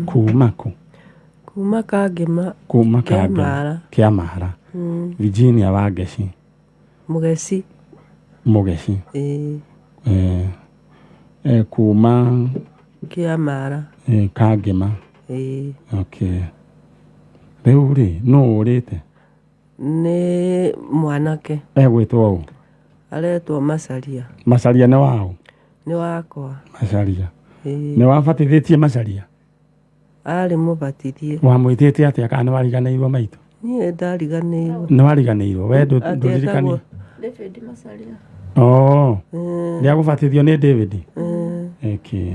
kuuma ku kuuma kagema kuuma kia mara Virginia Wageci mugeci kuuma kia mara kagema okay rĩu rĩ no ũrĩte nĩ mwanake gwĩtwo ũũ aretwo Macharia nĩ wao nĩ wakwa Macharia nĩ wabatithĩtie Macharia arĩ mũbatithie wamwĩtĩte atĩa kana nĩ wariganĩirwo maitũ niĩ ndariganĩirwo nĩ wariganĩirwo we ndũririkania David Macharia nĩagũbatithio nĩ David okay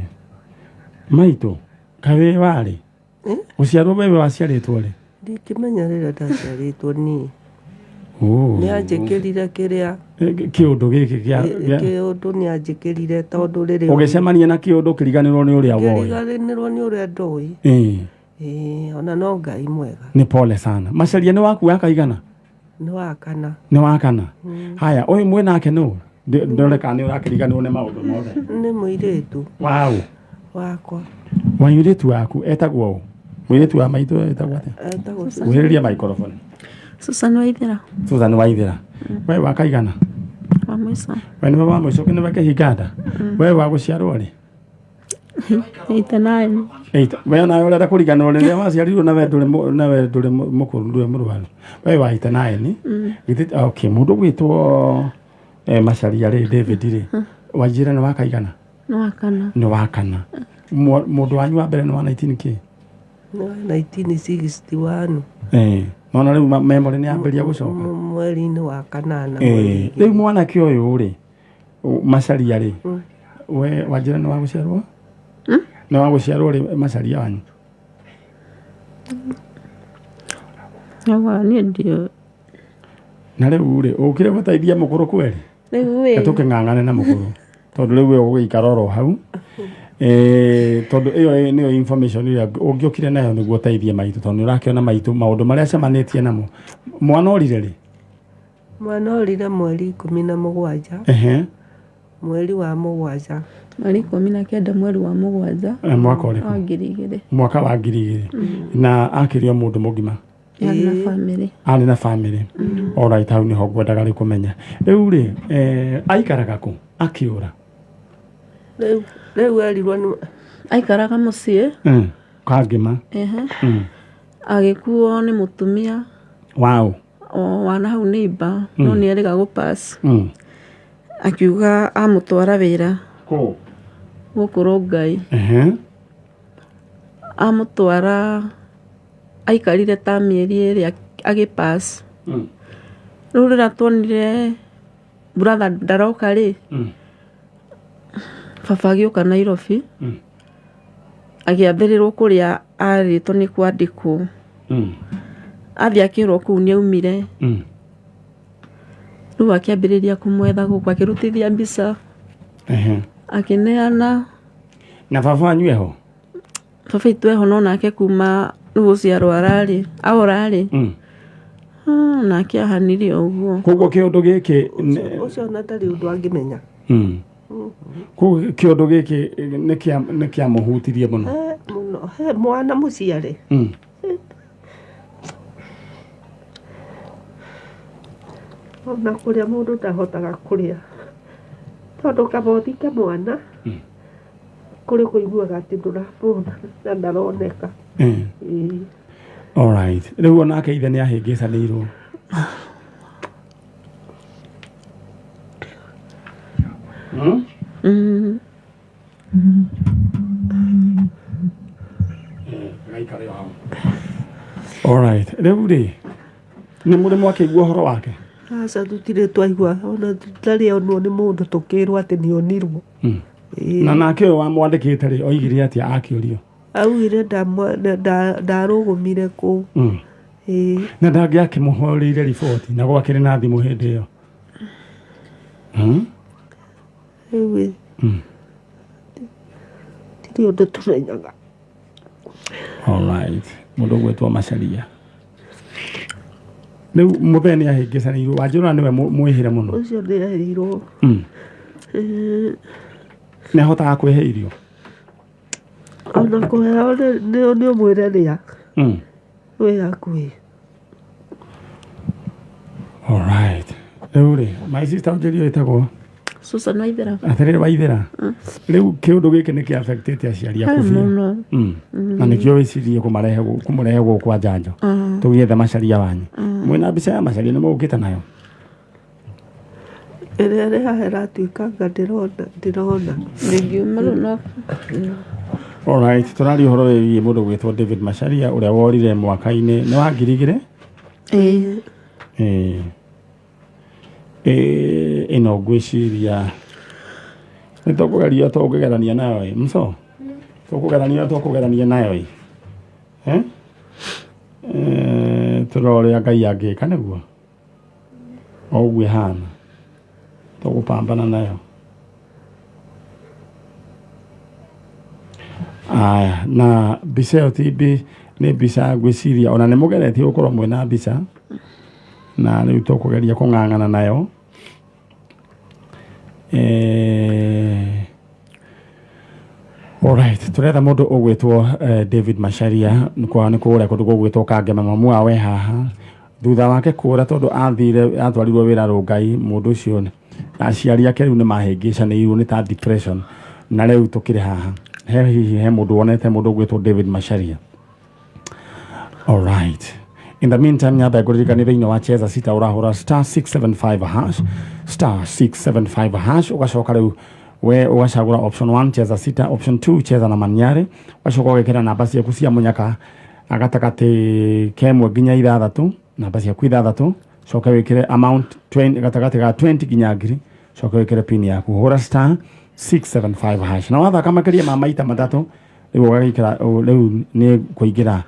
maitũ kaĩ warĩ ũciarwo wewe waciarĩtwo rĩ ndikĩmenya rĩrĩa ndaciarĩtwo niĩ nĩanjĩkĩrire kĩrĩa kĩũndũ gĩkĩ kĩũndũ nĩanjĩkĩrire tondũ rĩrĩa ũgĩcemania na kĩũndũ kĩriganĩrwo nĩ ũrĩa woĩ kĩriganĩrwo nĩ ũrĩa ndoĩ ona no Ngai mwega nĩ pole sana Macharia nĩ waku wa kaigana nĩ wa kana haya ũyũ mwĩ nake nũ ndoreka nĩ ũrakĩriganĩrwo nĩ maũndũ mothe nĩ mũirĩtu wakwa mũirĩtu waku etagwo ũũ mũirĩtu wa maitũ etagwo atĩa wĩrĩria microphone Susan Waithĩra we wa kaigana wa mũico we nĩ wa mũico nĩ wakĩhinganda we wa gũciarwo rĩ 89 we nawe ũrenda kũriganĩrwo rĩrĩa waciarirwo na we ndũrĩ mũkũrũ ndũrĩ mũrwaru we wa 89 okay mũndũ gwĩtwo Macharia rĩ David rĩ Wanjĩra nĩ wa kaigana nĩ wa kana mũndũ wanyu wa mbere nĩ wa 19 kĩ 1961 nona rĩu memory nĩ yambĩrĩria gũcoka mweri-inĩ wa kanana rĩu mwanake ũyũ rĩ Macharia rĩ we Wanjĩra nĩ wa gũciarwo nĩ wa gũciarwo rĩ Macharia wanyu niĩ ndio na rĩu rĩ ũkire gũteithia mũkũrũ kweri tũkĩng'ang'ane na mũkũrũ tondũ rĩu we ũgũikara oro hau tondũ ĩyo nĩyo information ĩrĩa ũngĩokire nayo nĩguo ũteithie maitũ tondũ nĩũrakĩona maitũ maũndũ marĩa acemanĩtie namo mwana orire rĩ mwana orire mweri 17 mweri wa mũgwanja mweri 19 mweri wa mũgwanja mwaka ũrĩkũ mwaka wa 2000 na akĩrio mũndũ mũgima arĩ na family alright hau nĩho ngwendaga kũmenya rĩu rĩ aikaraga kũ akĩũra rĩu erirwo aikaraga mũciĩ kangĩma agĩkuo nĩ mũtumia wana hau neighbor no nĩerĩga gũpass akiuga amũtwara wĩra gũkũ Rongai amũtwara aikarire ta mĩeri ĩrĩ agĩpass rĩu rĩrĩa tuonire brother ndaroka rĩ baba agĩũka Nairobi agĩambĩrĩrwo kũrĩa arĩtwo nĩ kwandĩkwo athiĩ akĩrwo kũu nĩaumire rĩu akĩambĩrĩria kũmwetha gũkũ akĩrutithia mbica akĩneana na baba wanyu eho baba itũ eho no nake kuma rĩu ũciarwo ararĩ nake ahanire ũguo koguo kĩũndũ gĩkĩ ũcio na tarĩ ũndũ angĩmenya koguo kĩũndũ gĩkĩ nĩ kĩamũhutirie mũno mwana mũciare ona kũrĩa mũndũ ndahotaga kũrĩa tondũ kabothi ka mwana kũrĩ kũiguaga atĩ ndũramwona na ndaroneka alright rĩu onake ithe nĩ ahĩngĩcanĩirwo alright rĩu rĩ nĩ mũrĩ mwakĩigua ũhoro wake aca tũtirĩ twaigua ona tũtarĩ onwo nĩ mũndũ tũkĩrwo atĩ nĩonirwo na nake ũyũ wamwandĩkĩte rĩ oigire atĩa akĩũrio augire ndarũgũmire kũu na ndangĩakĩmũhũrĩire riboti na gwakĩrĩ na thimũ hĩndĩ ĩyo rĩu tirĩ ũndũ tũmenyaga alright mũndũ gwĩtwo Macharia rĩu mũthee nĩ ahĩngĩcanĩirwo Wanjĩra nĩwe mwĩhĩre mũno ũcio nĩahĩirwo nĩ ahotaga kwĩhe irio ona kuheo nĩ ũmwĩre rĩa wĩ hakuhĩ. Alright. Rĩu rĩ, my sister ũnjĩrio ĩtagwo Susan Waithera. Atĩrĩrĩ Waithera. Rĩu kĩũndũ gĩkĩ nĩ kĩ affectĩte aciari aku biũ. Na nĩkĩo wĩcirie kũmũrehe gũkũ njanjo. Tũgĩetha macaria wanyu. Mwĩna mbica ya macaria nĩ mũgũkĩte nayo. Ĩrĩa ĩrĩ haha ĩratuĩkanga ndĩrona. Ndĩngiuma rĩu no. Alright, tũraria ũhoro wĩgiĩ mũndũ gwĩtwo David Macharia ũrĩa worire mwaka-inĩ nĩ wa 2000. Ĩno ngwĩciria nĩ tũkũgerania nayo mso tũkũgerania nayo tũrore Ngai angĩka nĩguo o ũguo ĩhana tũgũpambana nayo. Aya, na mbica ĩyo ti nĩ mbica ngwĩciria ona nĩ mũgeretie gũkorwo mwĩna mbica na rĩu tũkũgeria kũng'ang'ana nayo. Alright, tũretha mũndũ ũgwĩtwo David Macharia nĩ kũrĩa kũndũ gũgwĩtwo Kangema mamu wawe haha thutha wake kũra tondũ atwarirwo wĩra Rongai. Mũndũ ũcio aciari ake rĩu nĩ mahĩngĩcanĩirwo nĩ ta depression na rĩu tũkĩrĩ haha he mũndũ wonete mũndũ ũgwĩtwo David Macharia. Alright. In the meantime, nyamba ngũririkanie thĩinĩ wa cheza sita ũrahũra *675# ũgacoka rĩu we ũgacagũra option 1 cheza sita, option 2 cheza na maniare, ũgacoka ũgekĩra namba ciaku cia mũnyaka gatagatĩ kemwe nginya 6, namba ciaku 6, coka wĩkĩre amount 20 gatagatĩ ga 20 nginya 1000, coka wĩkĩre pin yaku hũra *675# na wathaka makĩria ma maita matatũ rĩu ũgagĩkĩra rĩu nĩ kũingĩra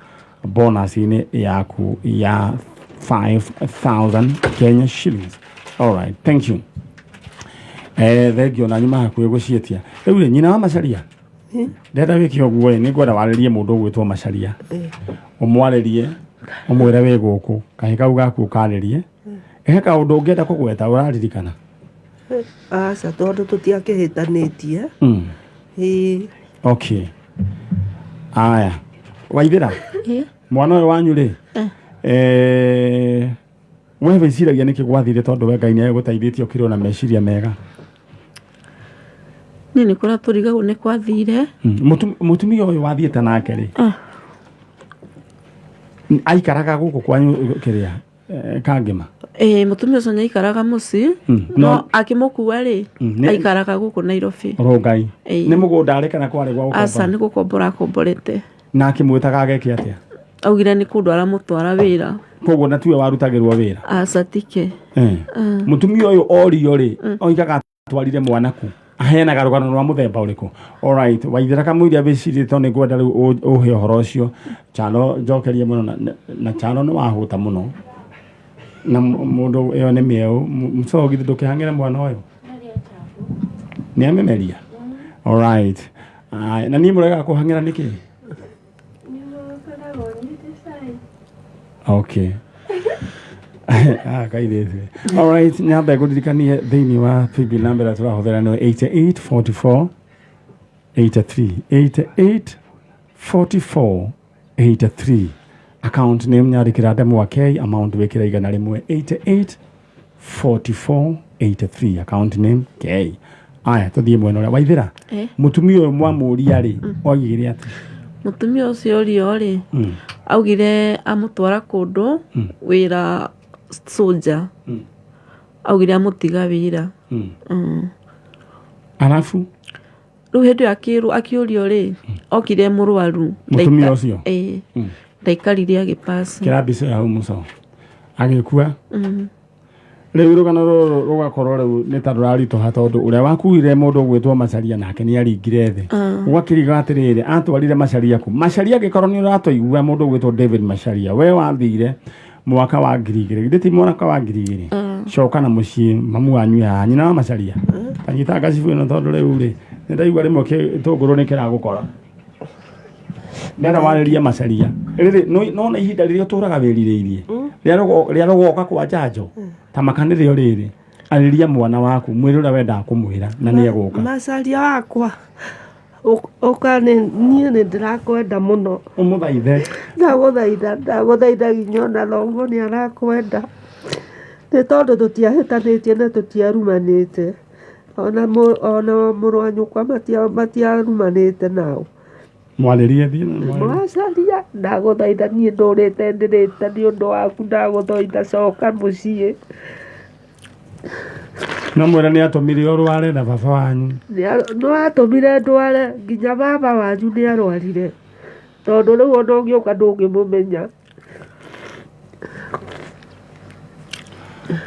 bonus ini yaku ya 5,000 Kenya shillings. Alright, thank you. Thengio na nyuma hakuhĩ gũcietia. Rĩu rĩ nyina wa Macharia ndenda wĩke ũguo nĩ ngwenda warĩrie mũndũ ũgwĩtwo Macharia ũmwarĩrie ũmwĩre wĩ gũkũ kahĩ kau gaku ũkarĩrie he kaũndũ ũngĩenda kũgweta ũraririkana. Aca tondũ tũtiakĩhĩtanĩtie. Okay. Aya Waithera mwana ũyũ wanyu rĩ we wĩciragia nĩkĩ gwathire tondũ we Ngai nĩ agũteithĩtie ũkĩrĩ na meciria mega. Nĩ kũra tũrigagwo nĩ kwathire. Mũtumia ũyũ wathiĩte nake rĩ aikaraga gũkũ kwanyu kĩrĩa Kangema. Mũtumia ũcio nĩ aikaraga mũciĩ no akĩmũkua rĩ aikaraga gũkũ Nairobi. Rongai nĩ mũgũnda arĩ kana kwarĩ gwa gũkombora? Aca nĩ gũkombora akomborete. Na akĩmwĩtaga ageke atĩa? Augire nĩ kũndũ aramũtwara wĩra. Koguo na tiwe warutagĩrwo wĩra? Aca tike. Mũtumia ũyũ orio rĩ oigaga atwarire mwanaku aheanaga rũgano rwa mũthemba ũrĩkũ? Alright, Waithera kamũiria wĩcirie tondũ nĩ ngwenda rĩu ũhe ũhoro ũcio. Chano njokerie mũno na Chano nĩ wahũta mũno na mũndũ ĩyo nĩ mĩeũ mũcogi ndũkĩhang'ĩre mwana ũyũ nĩ amemeria. Alright, na niĩ mũrega kũhang'ĩra nĩkĩ? Okay. Kairĩte. Alright, nyamba ngũririkanie thĩinĩ wa PB number tũrahũthĩra nĩ 884483. Account name nyandĩkĩra ndemwa K, amount wĩkĩra igana rĩmwe 884483. Account name K. Aya tũthiĩ mwena ũrĩa. Waithera mũtumia ũyũ mwamũria rĩ oigire atĩ? Mũtumia ũcio ũrio rĩ augire amũtwara kũndũ wĩra soldier. Augire amũtiga wĩra. Alafu rĩu hĩndĩ akĩũrio rĩ okire mũrwaru. Mũtumia ũcio ndaikarire agĩpass. Kĩrabica ya hau mũco agĩkua. Rĩu rũgano rũrũ rũgakorwo rĩu nĩ ta rũraritũha tondũ ũrĩa wakuire mũndũ ũgwĩtwo Macharia nake nĩ aringire thĩ. Ũgakĩriga atĩrĩrĩ atwarire Macharia ku. Macharia angĩkorwo nĩ ũratũigua mũndũ ũgwĩtwo David Macharia we wathire mwaka wa 2000 githĩ ti mwaka wa 2000 coka na mũciĩ mamu wanyu ya nyina wa Macharia kanyita gacibu ĩno tondũ rĩu rĩ nĩ ndaigua rĩmwe gĩtũngũrũ nĩ kĩragũkora ndera warĩria Macharia rĩrĩ no na ihinda rĩrĩa ũtũraga wĩrirĩirie rĩa rũgoka kwa njanjo ta makanĩrĩo rĩrĩ arĩria mwana waku mwĩrĩ ũrĩa wendaga kũmwĩra na nĩ egũka. Macharia wakwa Okane niĩ nĩ ndĩrakwenda mũno. Ũmũthaithe. Ndagũthaitha ginyona thoguo nĩ arakwenda. Nĩ tondũ tũtiahĩtanĩtie na tũtiarumanĩte. Ona mũrũ wa nyũkwa matiarumanĩte nao. Mwarĩrie thiĩ. Macharia, ndagũthaitha niĩ ndũrĩte ndĩrĩte nĩ ũndũ waku, ndagũthaitha coka mucii. No mwĩra nĩ atũmire ũrware na baba wanyu. No atũmire ndware, nginya baba wanyu nĩ arwarire. Tondũ rĩu ona ũngĩũka ndũngĩmũmenya.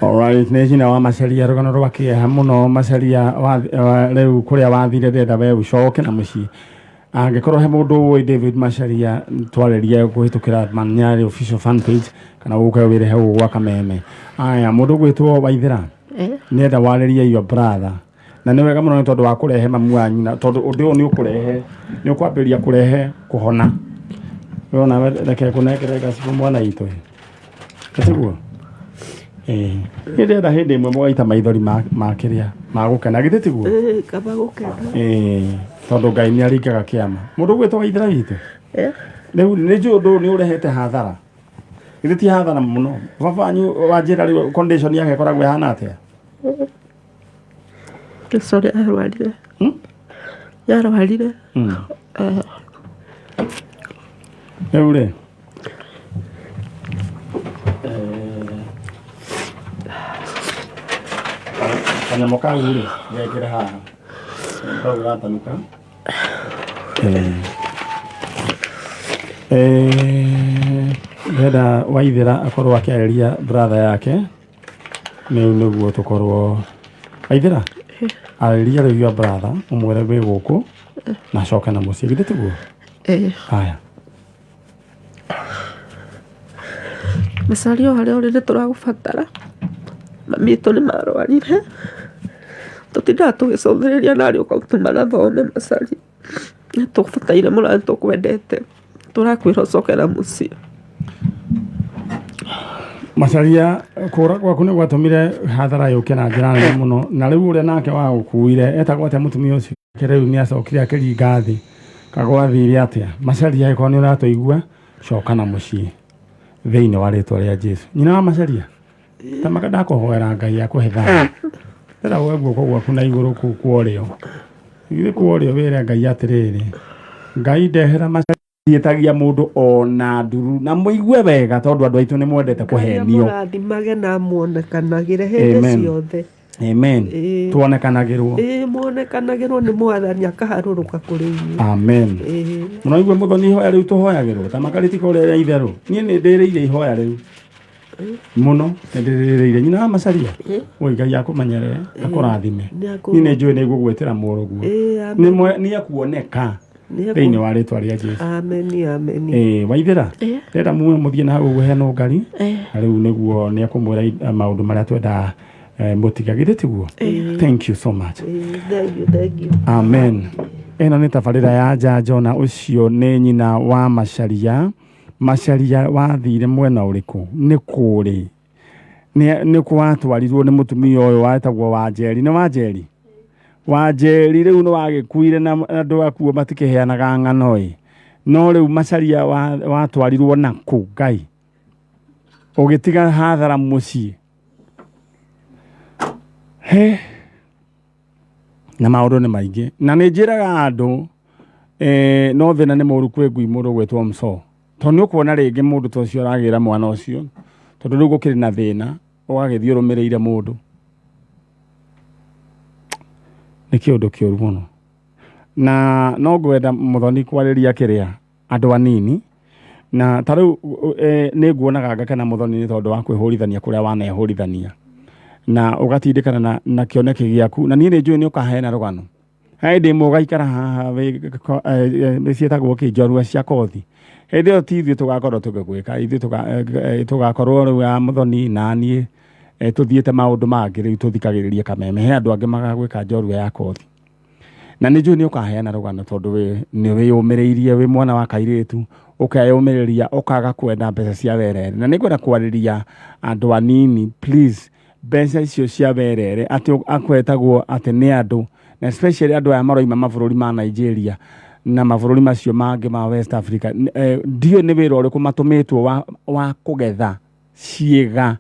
Alright, nĩ nyina wa Macharia rũgano rwa kĩeha mũno. Macharia rĩu kũrĩa wathire ndenda we ũcoke na mũciĩ. Angĩkorwo he mũndũ ũĩ David Macharia, twarĩrie kũhĩtũkĩra Manyari official fan page kana ũke wĩrehe gwa kameme. Aya, mũndũ gwĩtwo Waithĩra. Nĩenda warĩrie your brother. Na nĩ wega mũno nĩ tondũ wa kũrehe mamu wanyu, na tondũ ũndũ ũyũ nĩ ũkũrehe, nĩ ũkwambĩrĩria kũrehe kũhona. Wona reke kũnengere gacibu mwana itũ. Gaciguo. Hĩndĩ ĩmwe mũgaita maithori ma kĩrĩa ma gũkena githĩ tiguo? Kaba gũkena. Tondũ Ngai nĩ aringaga kĩama. Mũndũ gwĩtwo Waithĩra witũ. Rĩu nĩ njũĩ ũndũ nĩ ũrehete hathara. Githĩ ti hathara mũno. Baba wanyu wanjĩra rĩu condition yake ĩkoragwo ĩhana atĩa? Sorry, arwarire. Yarwarire. Rĩu rĩ. Kanyamũ kau rĩ, gekĩre haha. Kau gatanuka. Ndĩrenda Waithĩra akorwo akĩarĩria brother yake. Nĩguo tũkorwo. Waithĩra, arĩria rĩu your brother, ũmwĩre wĩ gũkũ, na coka na mũciĩ. Githĩ tiguo? Haya. Macharia harĩa ũrĩ nĩ tũragũbatara. Mami witũ nĩ marwarire. Tũtindaga tũgĩcũthĩrĩria narĩ ũkautuma na thome Macharia. Nĩ tũgũbataire mũno nĩ tũkwendete. Tũrakwĩra ũcokera mũciĩ. Macharia, kũra gwaku nĩ gwatũmire hathara yũke na njĩra nene mũno. Na rĩu ũrĩa nake wagũkuire etagwo atĩa mũtumia ũcio? Rĩu nĩ acokire akĩringa thĩ. Kagwathire atĩa? Macharia ĩkorwo nĩ ũratũigua, coka na mũciĩ. Thĩinĩ wa rĩtwa rĩa Jesũ. Nyina wa Macharia, tamaka ndakũhoera Ngai akũhe thayũ. Ndĩra woe guoko gwaku na igũrũ kũu kworĩo. Githĩ kworĩo wĩre Ngai atĩrĩrĩ. Ngai ndehera Macharia etagia mũndũ ona nduru na mũigue wega tondũ andũ aitũ nĩ mwendete kũhenio. Mũrathimage na muonekanagĩre hĩndĩ ciothe. Amen. Tuonekanagĩrwo. Muonekanagĩrwo nĩ Mwathani akaharũrũka kũrĩ inyuĩ. Amen. Mũraigua mũthoni ihoya rĩu tũhoyagĩrwo. Tamaka rĩtiko rĩa itherũ. Niĩ nĩ ndĩrĩire ihoya rĩu. Mũno nĩ ndĩrĩire. Nyina wa Macharia. Oi Ngai akũmenyerere, akũrathime. Niĩ nĩ njũĩ nĩ ngũgwĩtĩra mũrũguo. Nĩ akuoneka. Thĩinĩ wa rĩtwa rĩa Jesũ. Amen. Waithĩra, ndĩrenda mume mũthiĩ na hau ũheana ngari. Rĩu nĩguo nĩ akũmwĩra maũndũ marĩa twenda mũtiga githĩ tiguo. Thank you so much. Thank you. Amen. Ĩno nĩ tabarĩra ya njanjo na ũcio nĩ nyina wa Macharia. Macharia wathire mwena ũrĩkũ? Nĩ kũrĩ. Nĩ kwatwarirwo nĩ mũtumia ũyũ wetagwo Wanjeri. Nĩ Wanjeri? Wanjeri rĩu nĩ wagĩkuire na andũ akuo matikĩheanaga ng'ano ĩ. No rĩu Macharia watwarirwo na kũ Ngai. Ũgĩtiga hathara mũciĩ. Na maũndũ nĩ maingĩ. Na nĩ njĩraga andũ no thĩna nĩ mũru kwĩ ngui mũndũ gwĩtwo Mso. Tondũ nĩ ũkuona rĩngĩ mũndũ ta ũcio aragĩra mwana ũcio. Tondũ rĩu gũkĩrĩ na thĩna ũgagĩthiĩ ũrũmĩrĩire mũndũ. Nĩ kĩũndũ kĩũru mũno. Na no ngwenda mũthoni kwarĩria kĩrĩa andũ anini. Na ta rĩu nĩ nguonaga ngakena mũthoni nĩ tondũ wa kwĩhũrithania kũrĩa wanehũrithania. Na ũgatindĩkana na kĩoneki gĩaku. Na niĩ nĩ njũĩ nĩ ũkaheana rũgano. Hĩndĩ ĩmwe ũgaikara haha ciĩtagwo njorua cia kothi. Hĩndĩ ĩyo ti ithuĩ tũgakorwo tũgĩgwĩka. Ithuĩ tũgakorwo rĩu ya mũthoni na niĩ tũthiĩte maũndũ mangĩ rĩu tũthikagĩrĩria kameme. He andũ angĩ magagwĩka njorua ya kothi. Na nĩ njũĩ nĩ ũkaheana rũgano tondũ nĩ wĩyũmĩrĩirie wĩ mwana wa kairĩtu. Ũkeyũmĩrĩria ũkaga kwenda mbeca cia werere. Na nĩ ngwenda kwarĩria andũ anini please. Mbeca icio cia werere atĩ akwetagwo atĩ nĩ andũ na especially andu aya maroima mabũrũri ma Nigeria na mabũrũri macio mangĩ ma West Africa ndio nĩ wĩra ũrĩkũ matũmĩtwo wa kũgetha ciĩga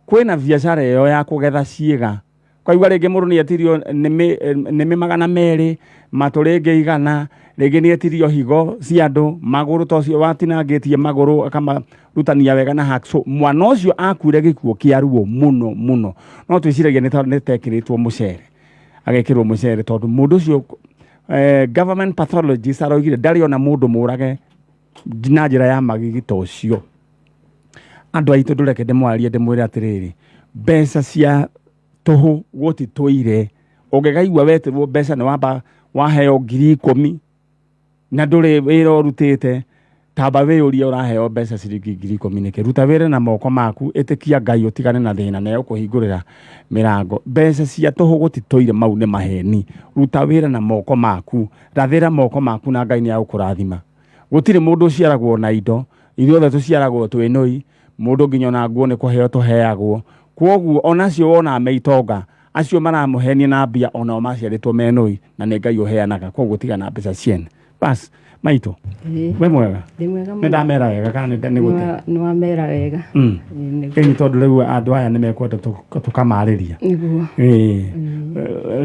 kwĩna biacara ĩyo ya kũgetha ciĩga kwa igwa rĩngĩ mũndũ nĩetirio nĩ 200 matũ rĩngĩ 100 rĩngĩ nĩetirio higo cia andũ magũrũ tocio watinangĩtie magũrũ akamarutania wega na hacksaw mwana ũcio akuire gĩkuũ kĩa ruo mũno no twĩciragia nĩ tekĩrĩtwo mũcere agekĩrwo mũcere tondũ mũndũ ũcio government pathologist aroigire ndarĩ ona mũndũ mũrage na njĩra ya magigita ũcio andũ aitũ ndũreke ndĩmwarie ndĩmwĩre atĩrĩrĩ mbeca cia tũhũ gũtitũire ũngĩgaigua wetirwo mbeca nĩ wamba waheo 10,000 na ndũrĩ wĩra ũrutĩte tamba wĩyũria ũraheo mbeca ciringi 10,000 nĩkĩ ruta wĩra na moko maku ĩtĩkia Ngai ũtigane na thĩna na ũkũhingũrĩra mĩrango mbeca cia tũhũ gũtitũire mau nĩ maheni ruta wĩra na moko maku rathĩra moko maku na Ngai nĩagũkũrathima gũtirĩ mũndũ ũciaragwo na indo ithuothe tũciaragwo twĩnũi mũndũ nginya na nguo nĩ kũheo tũheagwo kwoguo onacio wona meitonga acio maramũhenia na mbia onao maciarĩtwo menũi na nĩ Ngai ũheanaga kwoguo tiga na mbeca ciene bas maitũ we mwega nĩ ndamera wega kana nĩ gũte nĩ wamera wega nĩ tondũ rĩu andũ aya nĩ mekwenda tũkamarĩria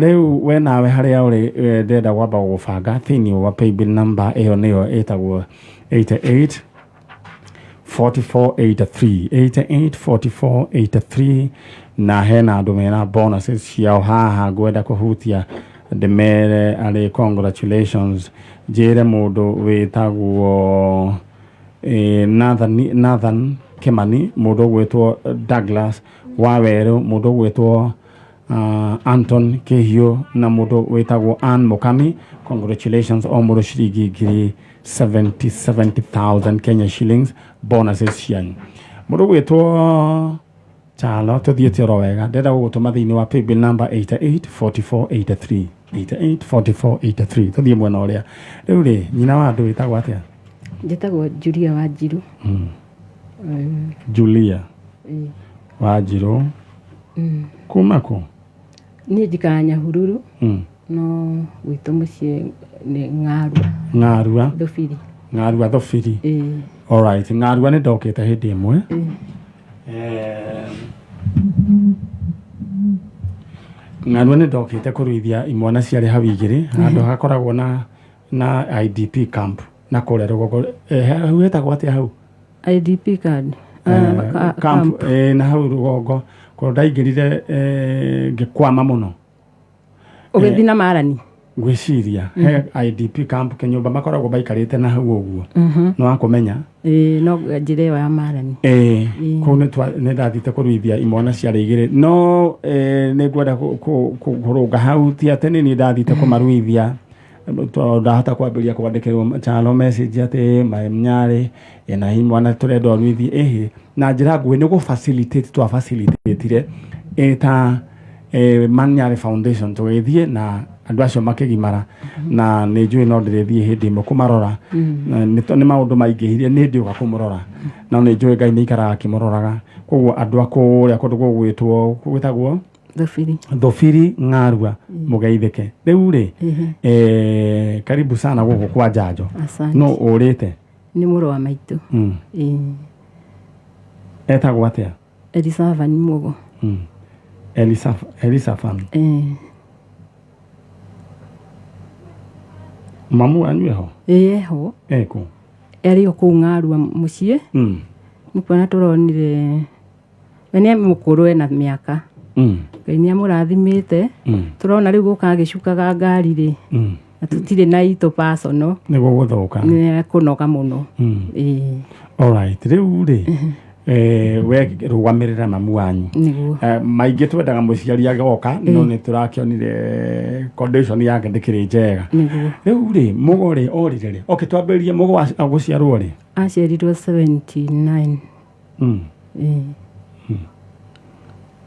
rĩu we nawe harĩa ũrĩ ndenda gwamba gũbanga thĩinĩ wa paybill number ĩyo nĩyo ĩtagwo 88 4483 na hena andũ mena bonuses ciao haha ngwenda kũhutia ndemere arĩ congratulations njĩre mũndũ wĩtagwo Nathan Kimani mũndũ gwĩtwo Douglas Wawerũ mũndũ gwĩtwo Anton Kehio na mũndũ wĩtagwo Ann Mukami congratulations o mũndũ ciringi 70,000 Kenya shillings bonuses cianyu mũndũ gwĩtwo Chalo tũthiĩte oro wega ndenda gũgũtũma thĩinĩ wa paybill number 884483 884483 tũthiĩ mwena ũrĩa rĩu rĩ nyina wa andũ wĩtagwo atĩa njĩtagwo Julia Wanjiru Julia Wanjiru kuma kũ niĩ njikara Nyahururu no gwitũ mũciĩ nĩ Ng'arua Thofiri alright Ng'arua nĩ ndokĩte hĩndĩ ĩmwe Ng'arua nĩ ndokĩte kũruithia imwana ciarĩ hau igĩrĩ handũ hakoragwo na IDP camp na kũrĩa rũgongo hau hetagwo atĩa hau IDP camp na hau rũgongo kũrĩa ndaingĩrire ngĩkwama mũno ũgĩthiĩ na marani ngwĩciria he IDP camp kenyũmba makoragwo baikarĩte na hau ũguo no wakũmenya no njĩra ĩyo ya marani kũu nĩ ndathiĩte kũruithia imwana ciarĩ igĩrĩ no nĩ ngwenda kũrũnga hau ti atĩ nĩ ndathiĩte kũmaruithia ndahota kwambĩrĩria kwandĩkĩrwo Chalo message atĩ Mnyarĩ na imwana tũrenda ũruithie na njĩra nguhĩ nĩ gũ-facilitate twa-facilitate ta Manyarĩ Foundation tũgĩthiĩ na andũ acio makĩgimara na nĩ njũĩ no ndĩrĩthiĩ hĩndĩ ĩmwe kũmarora nĩ maũndũ maingĩhirie nĩ ndĩũka kũmũrora no nĩ njũĩ Ngai nĩ ikaraga akĩmũroraga koguo andũ akũrĩa kũndũ gwĩtagwo Thofiri Ng'arua mũgeithĩke rĩu rĩ karibu sana gũkũ kwa njanjo no ũrĩte nĩ mũrũ wa maitũ etagwo atĩa Elisafan Mugo Elisafan mamu wanyu eho eho eko erĩ kũu Ng'arua mũciĩ nĩkuona tũronire we nĩ mũkũrũ ena mĩaka Ngai nĩ amũrathimĩte tũrona rĩu gũka agĩcukaga ngari rĩ na tũtirĩ na itũ personal nĩguo gũthũka nĩ kũnoga mũno alright rĩu rĩ we rũgamĩrĩra mamu wanyu maingĩ twendaga mũciari agoka no nĩ tũrakĩonire condition yake ndĩkĩrĩ njega rĩu rĩ Mũgo rĩ orire rĩ twambĩrĩrie Mũgo agũciarwo rĩ aciarirwo 79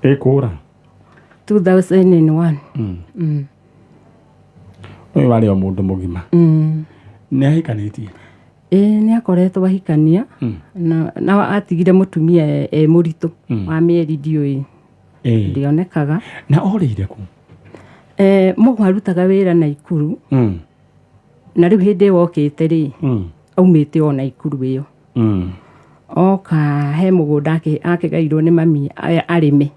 ĩkũra 2001 ũyũ warĩ o mũndũ mũgima nĩ ahikanĩtie nĩ akoretwo ahikania na atigire mũtumia mũritũ wa mĩeri ndiũĩ ndionekaga na orĩire kũ Mũgo arutaga wĩra Naikuru na rĩu hĩndĩ wokĩte rĩ aumĩte o Naikuru ĩyo oka he mũgũnda akĩgairwo nĩ mami arĩme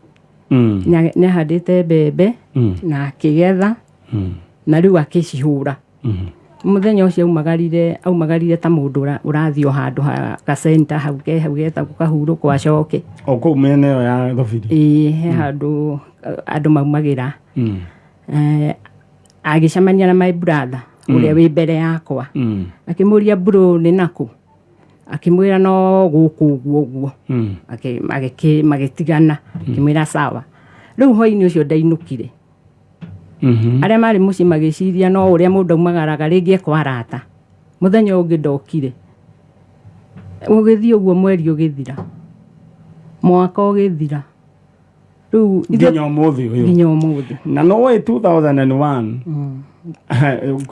nĩ ahandĩte mbembe na akĩgetha na rĩu akĩcihũra mũthenya ũcio aumagarire ta mũndũ ũrathiĩ o handũ ha gacenta hau getagwo kahurũko acoke o kũu mĩena ĩyo ya Thobiri he handũ andũ maumagĩra agĩcemania na my brother ũrĩa wĩ mbere yakwa akĩmũria bro nĩ nakũ akĩmwĩra no gũkũ ũguo magĩtigana akĩmwĩra sawa rĩu hwainĩ ũcio ndainũkire arĩa marĩ mũciĩ magĩciria no ũrĩa mũndũ aumagaraga rĩngĩ ekwarata mũthenya ũngĩ ndokire ũgĩthiĩ ũguo mweri ũgĩthira mwaka ũgĩthira rĩu nginya ũmũthĩ na no way 2001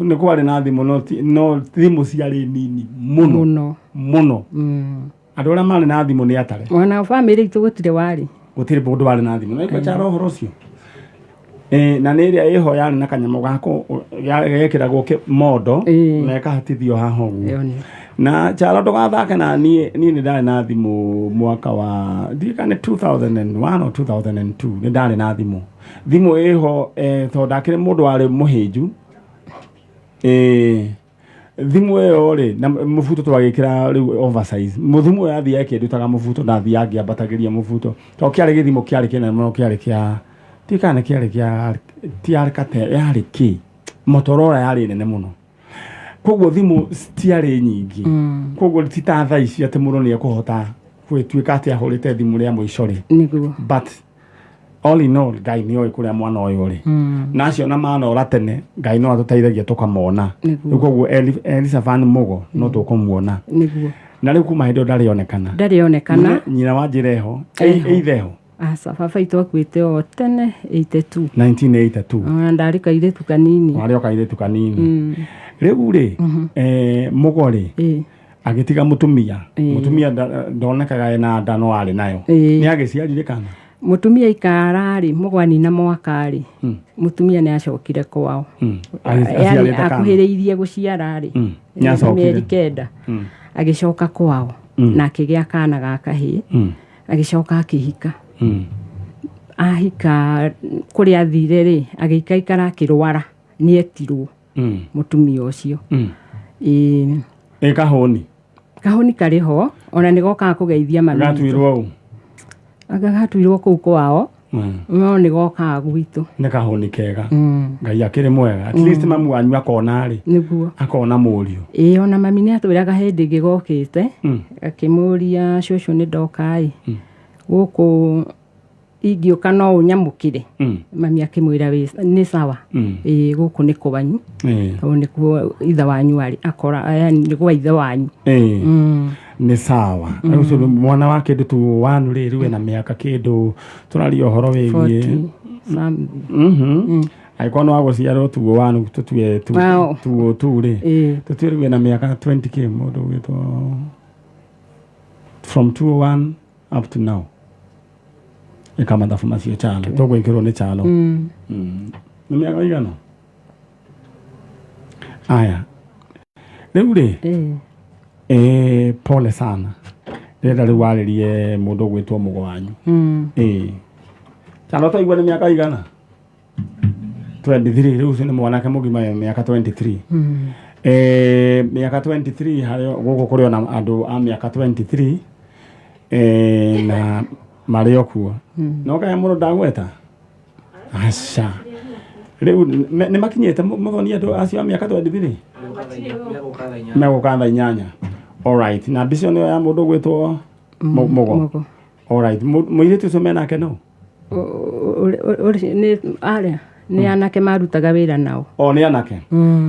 nĩ kwarĩ na thimũ no thimũ ciarĩ nini mũno andũ arĩa marĩ na thimũ nĩ atarĩ ona bamĩrĩ itũ gũtirĩ mũndũ warĩ na thimũ na ikũchara ũhoro ũcio na nĩ ĩrĩa ĩho yarĩ na kanyamũ gako gekĩragwo mondo na ĩkahatithio haha ũguo na charo ndũgathake na niĩ nĩ ndarĩ na thimũ mwaka wa ndikane 2001 or 2002 nĩ ndarĩ na thimũ ĩho tondũ ndakĩrĩ mũndũ warĩ mũhĩnju thimũ ĩyo rĩ na mũbuto twagĩkĩra rĩu oversize mũthimũ ũyũ athiĩ akĩndutaga mũbuto ndathiĩ angĩambatagĩria mũbuto to kĩarĩ gĩthimũ kĩarĩ kĩnene mũno kĩarĩ kĩa tikane kĩarĩ kĩa tiarkate yarĩ kĩ Motorola yarĩ nene mũno koguo thimũ tiarĩ nyingĩ koguo tita thaa ici atĩ mũndũ nĩ ekũhota gwĩtuĩka atĩ ahũrĩte thimũ rĩa mũico rĩ but all in all Ngai nĩ oĩ kũrĩa mwana ũyũ rĩ nacio na manora tene Ngai no atũteithagia tũkamona koguo Elisabeth Mũgo no tũkũmuona na rĩu kuma hĩndĩ ndarĩonekana nyina wa njĩra eho eitheho baba itũ akuĩte o tene 1982 ndarĩ kairĩtu kanini rĩu rĩ Mũgo rĩ agĩtiga mũtumia ndonekaga ena nda no arĩ nayo nĩ agĩciarire kana mũtumia ikararĩ Mũgo na mwakarĩ mũtumia nĩ acokire kwao akuhĩrĩirie gũciara rĩ mĩeri 9 agĩcoka kwao na akĩgĩa kana ga kahĩĩ agĩcoka akĩhika ahika kũrĩa athire rĩ agĩikaikara akĩrwara nĩ etirwo mũtumia ũcio kahũni karĩ ho ona nĩ gokaga kũgeithia mami agatuirwo kũu kwao no nĩ gokaga gwitũ nĩ kahũni kega Ngai akĩrĩ mwega at least mamu wanyu akona rĩ nĩguo akona mũriũ ona mami nĩ atwĩraga hĩndĩ ĩngĩ gokĩte akĩmũria cũcũ nĩ ndoka gũkũ ingĩũka no ũnyamũkire mami akĩmwĩra nĩ sawa gũkũ nĩ kwanyu tondũ nĩkuo ithe wanyu arĩ akora nĩ kwa ithe wanyu nĩ sawa ũcio mwana wa kĩndũ tu wanu rĩ rĩu na mĩaka kĩndũ tũraria ũhoro wĩgiĩ aĩkorwo nĩ wa gũciarwo tuo wanu tũtue tuo rĩ tũtue rĩu na mĩaka 20k mũndũ ũgĩtwo from 2001 up to now ikamathabu macio chalo tũgwĩkĩrwo nĩ chalo nĩ mĩaka igana aya rĩu rĩ pole sana ndĩrenda rĩu warĩrie mũndũ gwĩtwo Mũgo wanyu chalo taigua nĩ mĩaka igana 23 rĩu ũcio nĩ mwanake mũgima mĩaka 23 mĩaka 23 harĩ gũkũ kũrĩ ona andũ a mĩaka 23 na marĩ okuo no kaya mũndũ ndagweta aca rĩu nĩ makinyĩte mũthoni andũ acio a mĩaka 23 megũkatha 8 alright na mbica nĩyo ya mũndũ gwĩtwo Mũgo alright mũirĩtu ũcio menake no nĩ anake marutaga wĩra nao nĩ anake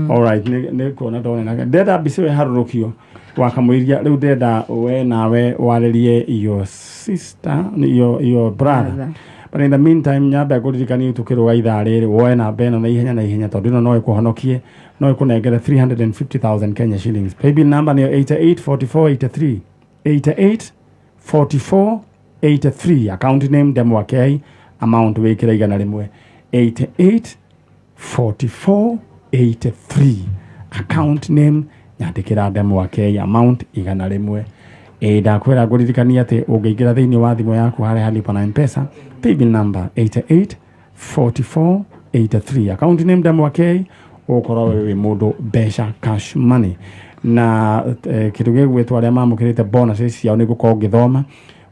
alright nĩ kuona ndonenake ndenda mbica ĩyo ĩharũrũkio wakamũiria rĩu ndenda we nawe warĩrie your sister your brother but in the meantime nyamba kũririkania tukĩrũga ithaa rĩrĩ woe namba ĩno na ihenya tondũ ĩno no ĩkũhonokie no ĩkũnengere 350,000 Kenya shillings paybill number nĩyo 884483 884483 account name Demwakei amount wĩkĩra igana rĩmwe 4483 account name nyandikira ndemu wake amount igana rimwe ndakwira nguririkania ati ungiingira thiini wa thimu yaku haria halipa na M-Pesa paybill number 884483 account name ndemu wake ukorwo wi mundu besha cash money na kindu gigwitwa aria mamukirite bonuses ciao ni gukorwo ngithoma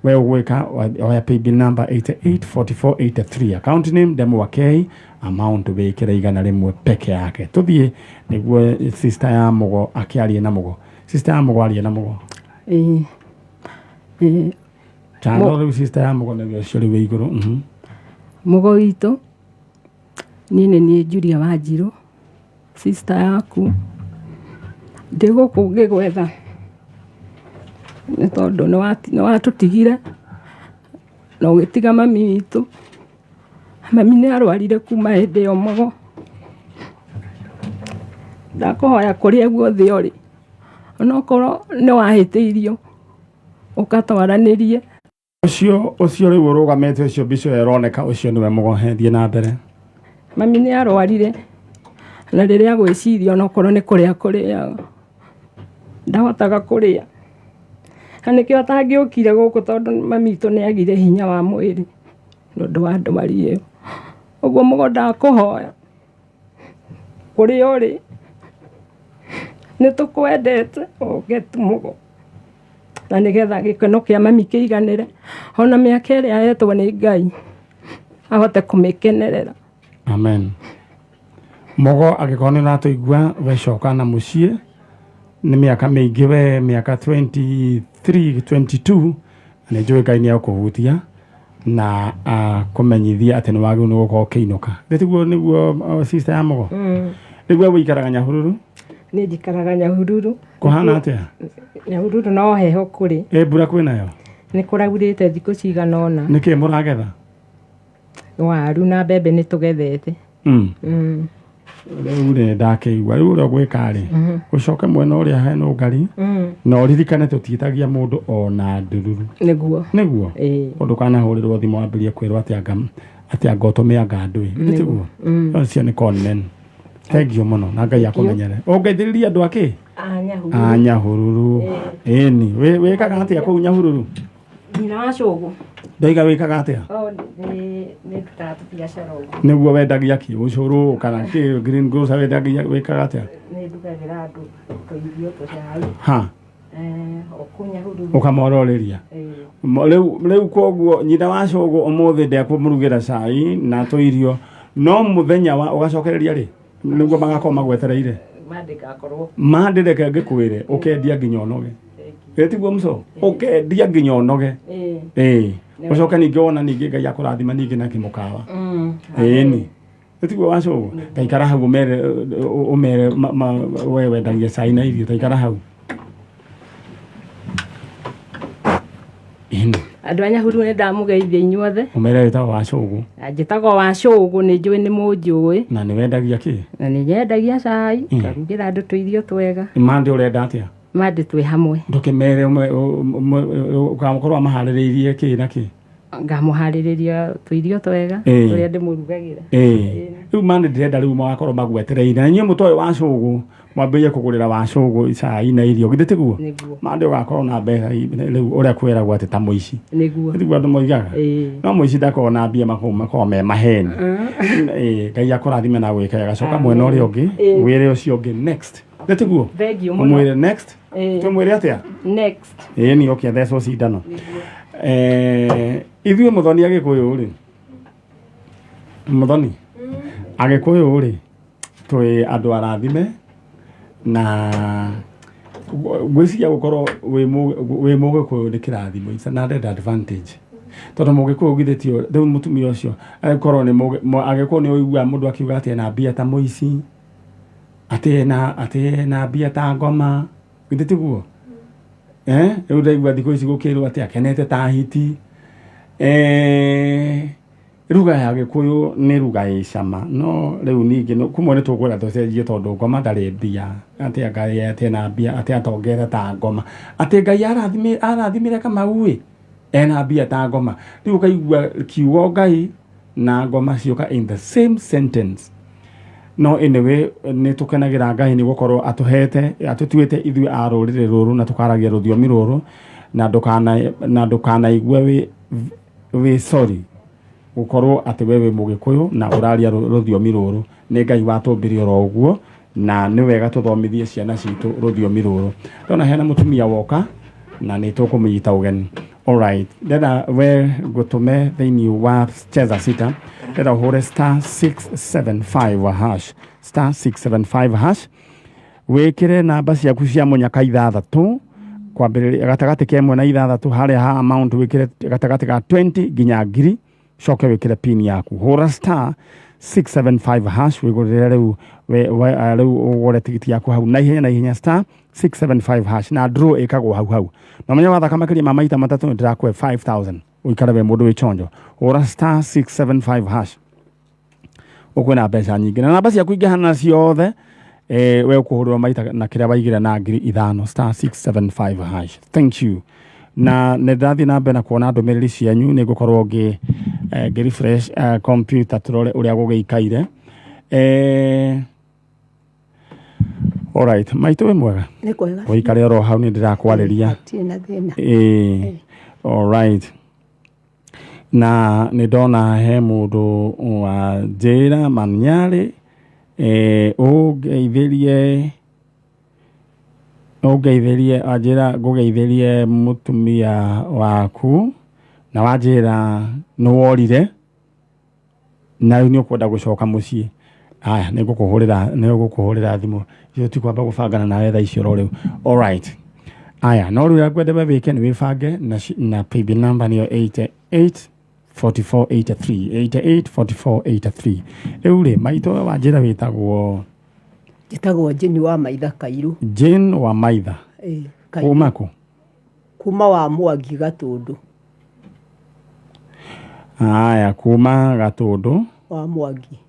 we ugwika oya paybill number 884483 account name ndemu wake amount wikira igana rimwe peke yake tuthie niguo sister ya mugo akiarie na mugo sister ya mugo arie na mugo Chano sister ya mugo niguo curi wi iguru mugo itu ni Julia Wanjiru sister yaku ndiguku ngigwetha ni tondu ni watutigire no gitiga mami witu mami ni arwarire kuma hindi yo mugo ndakuhoya kuria guothe uri onokorwo ni wahitiirio ukatwaranirie ucio riu urugamete ucio bico eroneka ucio niwe mugo hendie na mbere mami ni arwarire na riria gwiciria onokorwo ni kuria ndahotaga kuria Haniki atangiukire guku tondu mami itu ni agire hinya wa mwiri nondu wa ndwari iyo uguo mugo ndakuhoya kuri uri ni tukwendete ugetu mugo na nigetha gikeno kia mami kiiganire ona miaka iria yetwo ni Ngai ahote kumikenerera amen mugo agikoni na tuigua wecoka na mucii ni miaka mingi we miaka 23 22 ni njui Ngai ni akuhutia na kumenyithia ati ni wagi ni gukorwo kiinuka nditiguo niguo sister ya mugo niguo wikaraga Nyahururu ni njikaraga Nyahururu kuhana atia Nyahururu no heho kuri mbura kwinayo ni kuraurite thiku cigana ona niki muragetha waru na mbembe ni tugethete riu ni ndakeigua riu ria gwikari ucoke mwena uria hena ngari no ririkane tutitagia mundu ona ndururu niguo undu kana hurirwo thimu wambirie kwirwo atia ngotomea ndui nditiguo acio ni konnen thank you muno na Ngai akumenyere ongeithiriria andu aki Nyahururu ni wikaga atia kuu Nyahururu Nyina wa Cogu ndaiga wikaga atia ni tutatu biashara uguo niguo wendagia ki ucuru kana ki green grocer wendagia wikaga atia ni ndugagira andu tuirio tucai okunyahururu ukamororiria riu koguo nyina wa Cogu umuthi ndekumurugira cai na tuirio no muthenya wa ugacokereria ri niguo magakorwo magwetereire mandike ngikwire ukendia nginya onoge etiguo mso ukendia nginya onoge ucoke ningi wona ningi Ngai akurathima ningi na kimukawa ni etiguo wa Cogu taikara hau umere we wendagia cai na irio taikara hau andu Nyahururu ni ndamugeithia inyuothe umere witagwo wa Cogu njitagwo wa Cogu ni njui ni munjui na ni wendagia ki na ni nyendagia cai ngarugira andu tuirio twega mande urenda atia mande twi hamwe ndukimere ukamkorwo amahaririirie ki na ki ngamuhaririria tuirio twega turia ndimurugagira riu mande ndirenda riu magakorwo magwetereire na nyie mutoe wa Cogu mwambie kugurira wa Cogu cai na irio githitiguo mande ugakorwo na mbeca riu uria kwiragwo ati ta muici niguo andu moigaga no muici ndakona mbia makorwo me maheni Ngai akurathime na gwika gacoka mwena uria ungi wire ucio ungi next githitiguo mwire next tumwire atia next ni okia thecwo cindano ithuĩ muthoni agikuyu ri muthoni agikuyu ri twi andu arathime na gwiciria gukorwo wi mugikuyu ni kirathimo it's another advantage tondu mugikuyu githitio riu mutumia ucio agikorwo ni agikuyu ni uigua mundu akiuga ati na mbia ta muici ati na mbia ta ngoma githitiguo riu ndaigua thiku ici gukirwo ati akenete ta hiti ruga ya gikuyu ni ruga ya cama no riu ningi kumwe ni tugwira tucenjie tondu ngoma ndari mbia ati Ngai ati na mbia ati atongere ta ngoma ati Ngai arathimire Kamau ena mbia ta ngoma riu kaigua kiugo Ngai na ngoma cioka in the same sentence no anyway nä tå kenagira Ngai nä gukorwo atutuite ithuĩ a rũrĩrĩ rũrũ na tukaragia rũthiomi rũrũ na ndũkanaigue wĩ sorry gukorwo atĩ we wĩ Mũgĩkũyũ na ũraria rũthiomi rũrũ. Nĩ Ngai watũmbire oro ũguo na nĩ wega tũthomithie ciana citũ rũthiomi rũrũ. Ndona hena mũtumia woka na nĩ tũkũmũnyita ũgeni. Alright, ndenda we ngũtũme thĩinĩ wa cheza sita, ndenda ũhũre *675 hash, *675 wĩkĩre namba ciaku cia mũnyaka 6 kwambĩrĩria gatagatĩ ka 1 na 6 harĩa ha amount wĩkĩre gatagatĩ ka 20 nginya 1000, coke wĩkĩre pin yaku, hũra *675 hash wĩgũrĩre rĩu ũgũre tigiti yaku hau na ihenya *675 hash na draw ĩkagwo hau na menya wathaka makĩria ma maita matatũ nĩ ndĩrakũhe 5000 ũikare we mũndũ wĩ chonjo. Hũra *675 hash ũkwĩna mbeca nyingĩ na namba ciaku ingĩhana ciothe we ũkũhũrĩrwo maita na kĩrĩa waigĩra na 5,000 *675 hash. Thank you. Na nĩ ndathiĩ na mbere na kuona ndũmĩrĩri cianyu nĩ ngũkorwo refresh computer tũrore ũrĩa gũgĩikaire. Alright, maitũ wĩ mwega? Nĩ kwega. Ũikare oro hau nĩ ndĩrakwarĩria. Alright. Na nĩ ndona he mũndũ wa njĩra maniarĩ ngũgeithĩrie mũtumia waku na wanjĩra nĩ worire na nĩ ũkwenda gũcoka mũciĩ. Aya nĩ ngũkũhũrĩra thimũ icio tikwamba gũbangana nawe thaa icio rĩu. Alright. Aya no rĩu ngwenda wĩke nĩ wĩbange na paybill number nĩyo 884483 rĩu rĩ maitũ wanjĩra wĩtagwo Jane wa Maitha Kairũ. Jane wa Maitha. Kuuma kũ? Kuuma wa Mwangi Gatũndũ. Aya kuuma Gatũndũ wa Mwangi.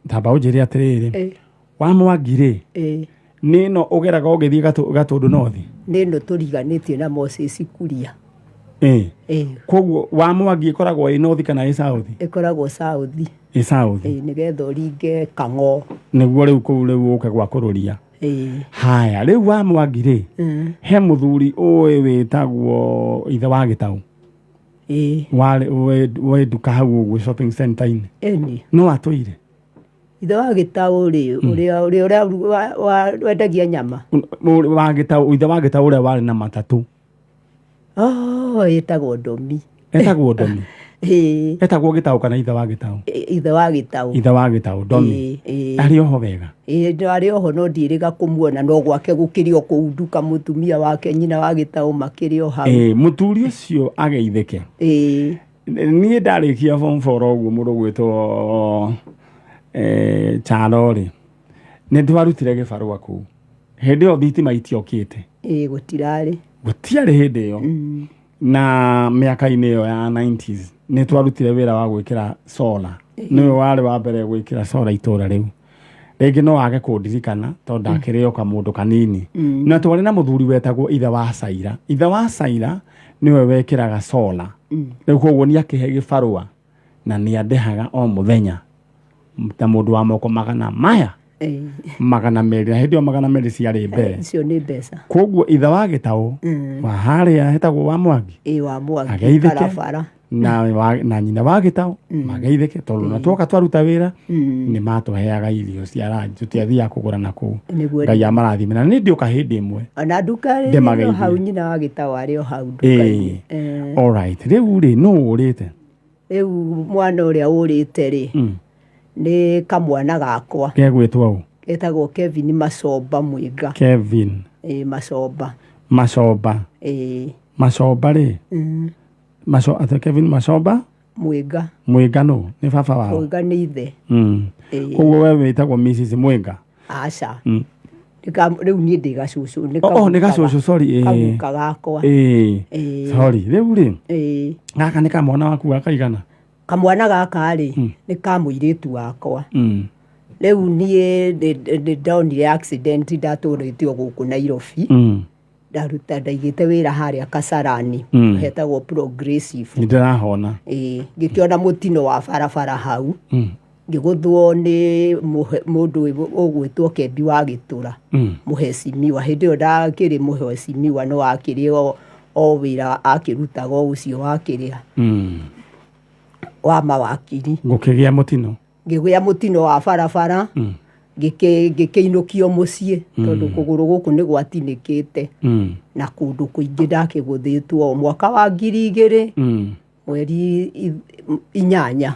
Tamba ũnjĩre atĩrĩrĩ wa Mwangi rĩ nĩ no ũgeraga ũgĩthiĩ Gatũndũ nothi? Nĩ no tũriganĩtie na Moses Kuria. Koguo wa Mwangi ĩkoragwo ĩ north kana ĩ south? Ĩkoragwo south. Ĩ south. Nĩgetha ũringe Kang'o. Nĩguo rĩu kũu rĩu ũke gwa kũrũria. Haya rĩu wa Mwangi rĩ he mũthuri ũĩ wĩtagwo ithe wa Gĩtaũ. We nduka hau ũguo shopping center-inĩ. No atũire? Ithe wa Gĩtaũ rĩ ũrĩa wendagia nyama. Wa Gĩtaũ, ithe wa Gĩtaũ ũrĩa warĩ na matatũ. Etagwo Ndomi. Etagwo Ndomi. Etagwo Gĩtaũ kana ithe wa Gĩtaũ? Ithe wa Gĩtaũ. Ithe wa Gĩtaũ Ndomi. Arĩ oho wega? Arĩ oho no ndirĩga kũmuona no gwake gũkĩrĩ o kũu nduka mũtumia wake nyina wa Gĩtaũ makĩrĩ o hau. Mũturi ũcio ageithĩke. Niĩ ndarĩkia form 4 ũguo mũndũ gwĩtwo Charo rĩ nĩ ndwarutire gĩbarũa kũu. Hĩndĩ ĩyo thitima itiokĩte. Gũtirarĩ hĩndĩ ĩyo na mĩaka-inĩ ĩyo ya 90s nĩ twarutire wĩra wa gwĩkĩra solar. Nĩwe warĩ wa mbere gwĩkĩra solar itũra rĩu. Rĩngĩ no wage kũndirikana tondũ ndakĩrĩ o kamũndũ kanini. Na twarĩ na mũthuri wetagwo ithe wa Saira. Ithe wa Saira nĩwe wekĩraga solar. Rĩu koguo nĩ akĩhe gĩbarũa na nĩ andehaga o mũthenya ta mũndũ wa moko magana maya. Magana merĩ na hĩndĩ ĩyo magana merĩ ciarĩ mbere. Icio nĩ mbeca. Koguo ithe wa Gĩtaũ wa harĩa hetagwo wa Mwangi. Wa Mwangi ageithĩke na nyina wa Gĩtaũ mageithĩke tondũ na twoka twaruta wĩra nĩ matũheaga irio cia ranji tũtiathiaga kũgũra na kũu. Ngai amarathime na nĩ ndĩoka hĩndĩ ĩmwe. Ona nduka rĩ hau nyina wa Gĩtaũ arĩ o hau nduka-inĩ. Alright, rĩu rĩ no ũrĩte? Rĩu mwana ũrĩa ũrĩte rĩ nĩ kamwana gakwa. Gegwĩtwo ũũ? Etagwo Kevin Macomba Mwĩnga. Kevin Macomba. Macomba rĩ Kevin Macomba Mwĩnga no nĩ baba wao? Mwĩnga nĩ ithe. Koguo we wĩtagwo Mrs Mwĩnga? Aca rĩu niĩ ndĩ gacũcũ. Nĩ gacũcũ sorry. Kaguka gakwa. Sorry rĩu rĩ gaka nĩ kamwana waku gakaigana? Kamwana gaka rĩ nĩ ka mũirĩtu wakwa. Rĩu niĩ nĩ ndonire accident ndatũrĩtio gũkũ Nairobi. Ndaigĩte wĩra harĩa Kasarani hetagwo Progressive. Nĩ ndĩrahona. Ngĩkĩona mũtino wa barabara hau ngĩgũthwo nĩ mũndũ ũgwĩtwo Kembi wa Gĩtũra mũhecimiwa hĩndĩ ĩyo ndakĩrĩ mũhecimiwa no akĩrĩ o wĩra akĩrutaga ũcio wakĩrĩa wa mawakiri. Ngĩgĩa mũtino wa barabara ngĩkĩinũkio mũciĩ tondũ kũgũrũ gũkũ nĩ gwatinĩkĩte na kũndũ kũingĩ ndakĩgũthĩtwo mwaka wa 2000 mweri 8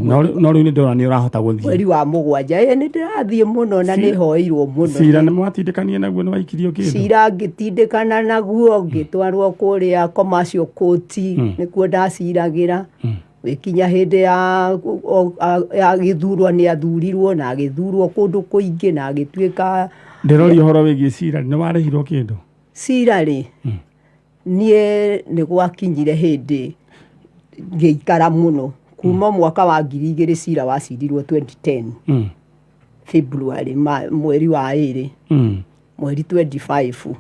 no rĩu nĩ ndĩrona nĩ ũrahota gũthiĩ mweri wa 7 nĩ ndĩrathiĩ mũno na nĩ hoirwo mũno. Cira nĩ mwatindĩkanire naguo nĩ waikirio kĩndũ? Cira ngĩtindĩkana naguo ngĩtwarwo kũrĩa commercial court nĩkuo ndaciragĩra gĩkinya hĩndĩ ya gĩthurwo nĩ athurirwo na agĩthurwo kũndũ kũingĩ na agĩtuĩka. Ndĩroria ũhoro wĩgiĩ cira nĩ warĩhirwo kĩndũ? Cira rĩ niĩ nĩ gwakinyire hĩndĩ ngĩikara mũno kuma mwaka wa 2000 cira wacirirwo 2010 February mweri wa 2 mweri 25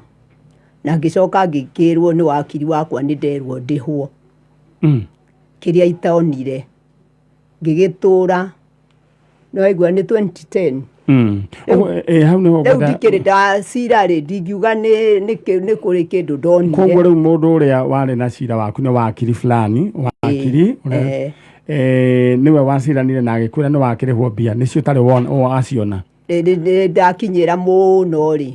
na ngĩcoka ngĩkĩrwo nĩ wakiri wakwa nĩ nderwo ndĩhwo kĩrĩa itaonire ngĩgĩtũra no aigua nĩ 2010 hau nĩho rĩu ndikĩrĩ ndacira rĩ ndingiuga nĩ kũrĩ kĩndũ ndonire. Koguo rĩu mũndũ ũrĩa warĩ na cira waku nĩ wakiri fulani wakiri niwe waciranire na agĩkwĩra nĩ wakĩrĩhwo mbia nĩcio ũtarĩ waciona? Ndakinyĩra mũno rĩ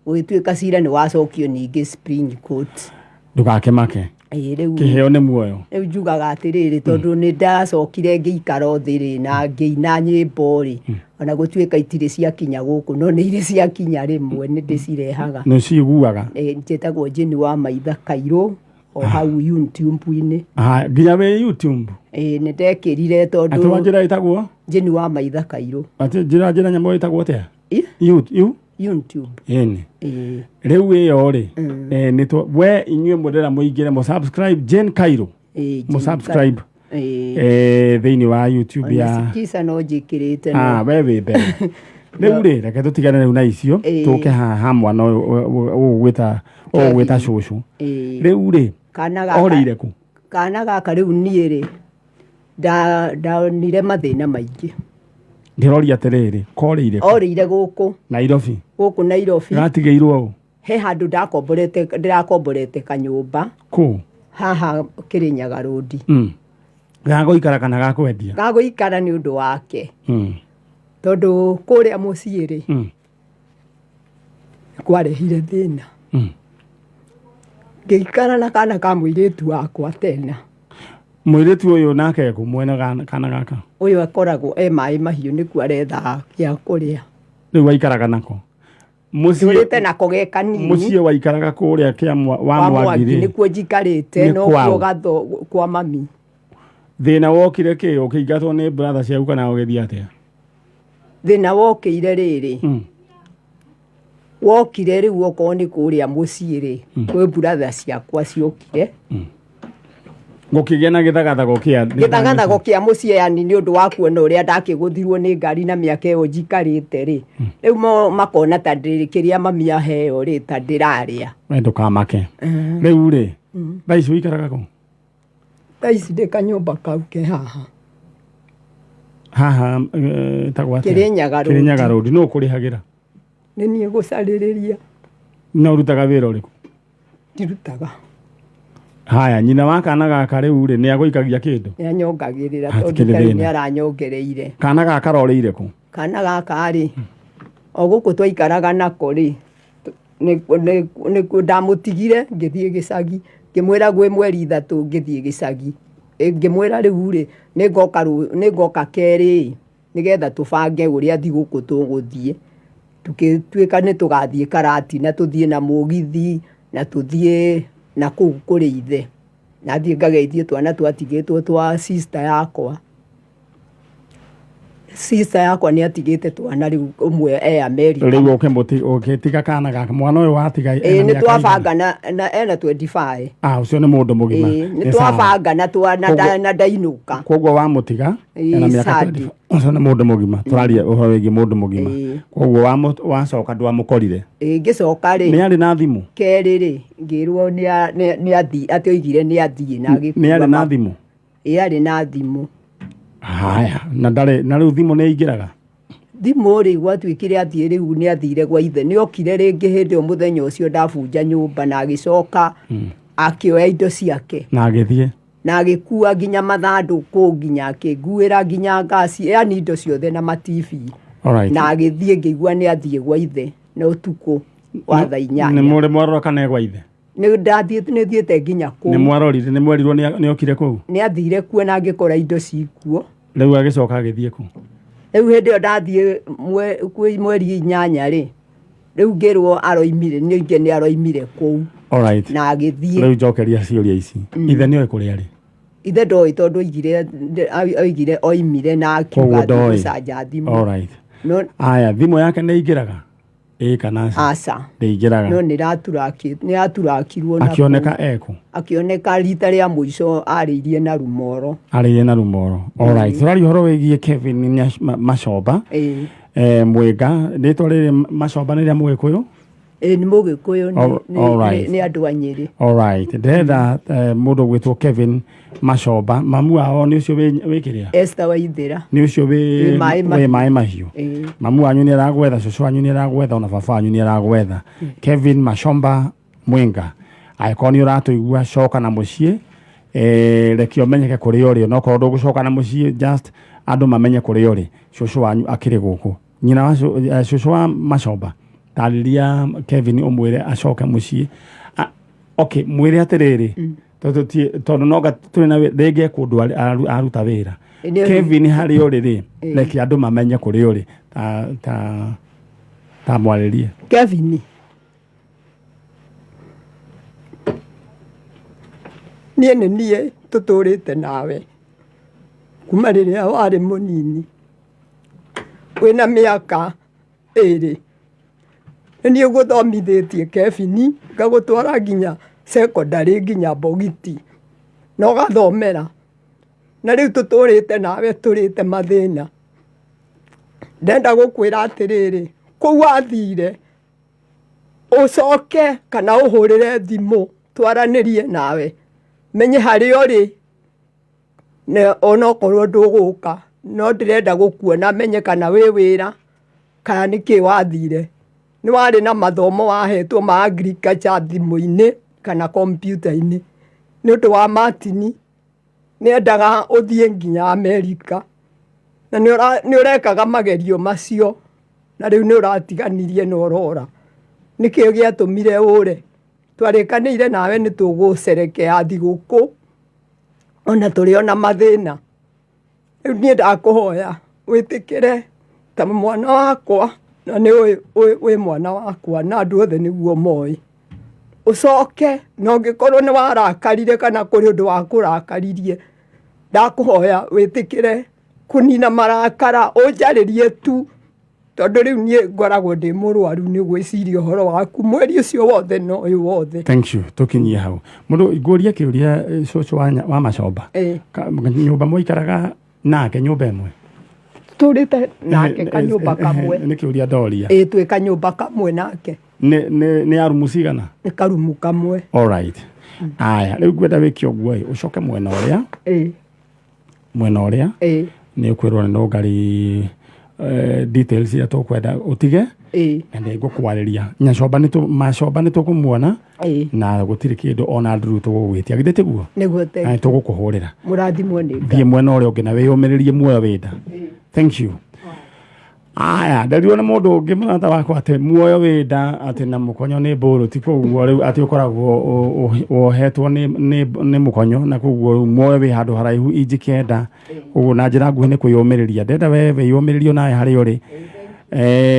gũgĩtuĩka cira nĩ wacokio ningĩ Supreme Court. Ndũgakĩmake kĩheo nĩ muoyo. Rĩu njugaga atĩrĩrĩ tondũ nĩ ndacokire ngĩikara thĩ rĩ na ngĩina nyĩmbo rĩ ona gũtuĩka itirĩ ciakinya gũkũ no nĩ irĩ ciakinya rĩmwe nĩ ndĩcirehaga. Nĩ ciguaga? Njĩtagwo Jane wa Maitha Kairũ o hau YouTube-inĩ. Nginya wĩ YouTube? Nĩ ndekĩrire tondũ atĩ njĩra ĩtagwo Jane wa Maitha Kairũ. Atĩ njĩra nyamũ ĩtagwo atĩa? YouTube. Rĩu ĩyo rĩ we inyuĩ mwendera mũingĩre mũsubscribe Jane Kairũ mũsubscribe thĩinĩ wa YouTube ya Kisa no njĩkĩrĩte we wĩ mbere. Rĩu rĩ reke tũtigane rĩu na icio tũke haha mwana ũgwĩta cũcũ. Rĩu rĩ orĩire kũ? Kana gaka rĩu niĩ rĩ ndaonire mathĩna maingĩ. Ndĩroria atĩrĩrĩ korĩire kũ? Orĩire gũkũ Nairobi. Gũkũ Nairobi. Gatigĩirwo ũ? He handũ ndĩrakomborete kanyũmba kũ haha Kĩrĩnyaga Road. Gagũikara kana gakwendia? Gagũikara nĩ ũndũ wake tondũ kũrĩa mũciĩ rĩ kwarehire thĩna. Ngĩikara na kana ka mũirĩtu wakwa tena. Mũirĩtu ũyũ nake kũ mwena kana gaka? Ũyũ akoragwo Maĩ Mahiũ nĩkuo aretha gĩa kũrĩa. Rĩu waikaraga nako? Mũciĩ nako ge kanini. Mũciĩ waikaraga kũrĩa kĩa wa Mwangi nĩkuo njikarĩte no kuo gatho kwa mami. Thĩna wokire kĩ ũkĩingatwo nĩ brother ciaku kana ũgĩthiĩ atĩa? Thĩna wokĩire rĩrĩ wokire rĩu okorwo nĩ kũrĩa mũciĩ rĩ kwĩ brother ciakwa ciokire gũkĩgĩa na gĩthagathago kĩa mũciĩ yani nĩ ũndũ wa kuona ũrĩa ndakĩgũthirwo nĩ ngari na mĩaka ĩyo njikarĩte rĩ rĩu makona ta kĩrĩa mami aheo rĩ ta ndĩrarĩa. We ndũkamake. Rĩu rĩ thaa ici ũikaraga kũ? Thaa ici ndĩ kanyũmba kau ke haha tagwo atĩa? Kĩrĩnyaga Road. Nũ ũkũrĩhagĩra? Nĩ niĩ gũcarĩrĩria. No ũrutaga wĩra ũrĩkũ? Ndirutaga. Haya nyina wa kana gaka rĩu rĩ nĩ agũikagia kĩndũ? Nĩ anyongagĩrĩra tondũ nĩ aranyongereire. Kana gaka rorĩire kũ? Kana gaka rĩ o gũkũ twaikaraga nako rĩ nĩ ndamũtigire ngĩthiĩ gĩcagi ngĩmwĩra gwĩ mweri 3 ngĩthiĩ gĩcagi ngĩmwĩra rĩu rĩ nĩngoka kerĩ nĩgetha tũbange ũrĩa thigũkũ tũgũthiĩ tũkĩtuĩka nĩ tũgathiĩ Karati na tũthiĩ na mũgithi na tũthiĩ na kũu kũrĩ ithe na thiĩ ngageithie twana twatigĩtwo twa sister yakwa nĩ atigĩte twana rĩu ũmwe America. Rĩu ũkĩtiga kana gaka mwana ũyũ watiga nĩ twabanga na ena 25. Ũcio nĩ mũndũ mũgima. Nĩ twabanga na ndainũka. Koguo wamũtiga ena mĩaka 25. Ũcio nĩ mũndũ mũgima. Tũraria ũhoro wĩgiĩ mũndũ mũgima. Koguo wacoka ndwamũkorire? Ngĩcoka rĩ nĩ arĩ na thimũ? Kerĩ rĩ ngĩrwo nĩ athiĩ atĩ oigire nĩ athiĩ na agĩkuua. Nĩ arĩ na thimũ? Arĩ na thimũ. haya na rĩu thimũ nĩ aingĩraga thimũ rĩ gwatuĩkire athiĩ rĩu nĩ athire gwa ithe nĩ okire rĩngĩ hĩndĩ ĩyo mũthenya ũcio ndabunja nyũmba na agĩcoka akĩoya indo ciake na agĩthiĩ na agĩkua nginya mathandũkũ nginya akĩnguĩra nginya ngasi yani indo ciothe na matibi na agĩthiĩ ngĩigua nĩ athiĩ gwa ithe na ũtukũ wa thaa 8 nĩ mũrĩ mwarora kana gwa ithe nĩ thiĩte nginya kũu nĩ mwarorire nĩ mwerirwo nĩ okire kũu nĩ athire kuo na angĩkora indo cikuo rĩu agĩcoka agĩthiĩ kũu rĩu hĩndĩ ĩyo ndathiĩ mweri 8 rĩ rĩu ngĩrwo aroimire nĩ aroimire kũu na agĩthiĩ rĩu njokeria ciũria ici ithe nĩ oĩ kũrĩa rĩ ithe ndoĩ tondũ oigire oimire na akiuga gũcanja thimũ aya thimũ yake nĩ aingĩraga kana aca ndĩingĩraga no nĩ aturakirwo akĩoneka akĩoneka rita rĩa mũico arĩirie na rumoro tũrari ũhoro wĩgiĩ Kevin Macomba Mwĩnga rĩtwa rĩrĩ Macomba nĩ rĩa Mũgĩkũyũ nĩ Mũgĩkũyũ nĩ andũ a Nyĩrĩ ndĩrenda mũndũ gwĩtwo Kevin Macomba mamu wao nĩ ũcio wĩ kĩrĩa Esther Waithĩra nĩ ũcio wĩ maĩ mahiũ mamu wanyu nĩ aragwetha cũcũ wanyu nĩ aragwetha ona baba wanyu nĩ aragwetha Kevin Macomba Mwĩnga angĩkorwo nĩ ũratũigua coka na mũciĩ reke ũmenyeke kũrĩa ũrĩ no korwo ndũgũcoka na mũciĩ just andũ mamenye kũrĩa ũrĩ cũcũ wanyu akĩrĩ gũkũ nyina wa cũcũ wa Macomba tarĩria Kevin ũmwĩre acoke mũciĩ mwĩre atĩrĩrĩ tondũ noga tũrĩ na rĩngĩ kũndũ aruta wĩra Kevin harĩ ũrĩ reke andũ mamenye kũrĩ ũrĩ ta mwarĩrie Kevin niĩ tũtũrĩte nawe kuma rĩrĩa warĩ mũnini wĩna mĩaka 2 niĩ gũthomithĩtie Kevin ngagũtwara nginya secondary nginya Bogiti na ũgathomera na rĩu tũtũrĩte nawe tũrĩte mathĩna ndenda gũkwĩra atĩrĩrĩ kũu wathire ũcoke kana ũhũrĩre thimũ twaranĩrie nawe menye harĩa ũrĩ onokorwo ndũgũka no ndĩrenda gũkuona menye kana wĩ wĩra kana nĩkĩ wathire nĩ warĩ na mathomo wahetwo ma agriculture thimũ-inĩ kana kompiuta-inĩ nĩ ũndũ wa matini nĩ endaga ũthiĩ nginya Amerika na nĩ ũrekaga magerio macio na rĩu nĩ ũratiganirie na ũrora nĩkĩo gĩatũmire ũre twarĩkanĩire nawe nĩ tũgũcerekea thigũkũ ona tũrĩ ona mathĩna rĩu niĩ ndakũhoya wĩtĩkĩre ta mwana wakwa na nĩ wĩ mwana wakwa na andũ othe nĩguo moĩ ũcoke na ũngĩkorwo nĩ warakarire kana kũrĩ ũndũ wa kũrakaririe ndakũhoya wĩtĩkĩre kũnina marakara ũnjarĩrie tu tondũ rĩu niĩ ngoragwo ndĩ mũrwaru nĩ gwĩciria ũhoro waku mweri ũcio wothe no ũyũ wothe thank you tũkinyie hau mũndũ ngũria kĩũria cũcũ wa Macomba nyũmba mũikaraga nake nyũmba ĩmwe tũrĩte nake kanyũmba kamwe nĩ kĩũria ndoria twĩ kanyũmba kamwe nake nĩ arumu cigana nĩ karumu kamwe aya rĩu ngwenda wĩke ũguo ũcoke mwena ũrĩa nĩ ũkwĩrwo nĩ nũngari details iria tũkwenda ũtige na nĩ ngũkwarĩria Macomba nĩ tũkũmuona na gũtirĩ kĩndũ ona nduru tũgũgwĩtia githĩ tiguo na tũgũkũhũrĩra mũrathimwo nĩ thiĩ mwena ũrĩa ũngĩ na wĩyũmĩrĩrie muoyo wĩnda thank you aya ndarirwo nĩ mũndũ ũngĩ mũrata wakwa atĩ muoyo wĩnda atĩ na mũkonyo nĩ mbũrũ ti kũguo rĩu atĩ ũkoragwo wohetwo nĩ mũkonyo na kũguo rĩu muoyo wĩ handũ haraihu ingĩkenda ũguo na njĩra nguhĩ nĩ kwĩyũmĩrĩria ndenda we wĩyũmĩrĩrio nawe harĩa ũrĩ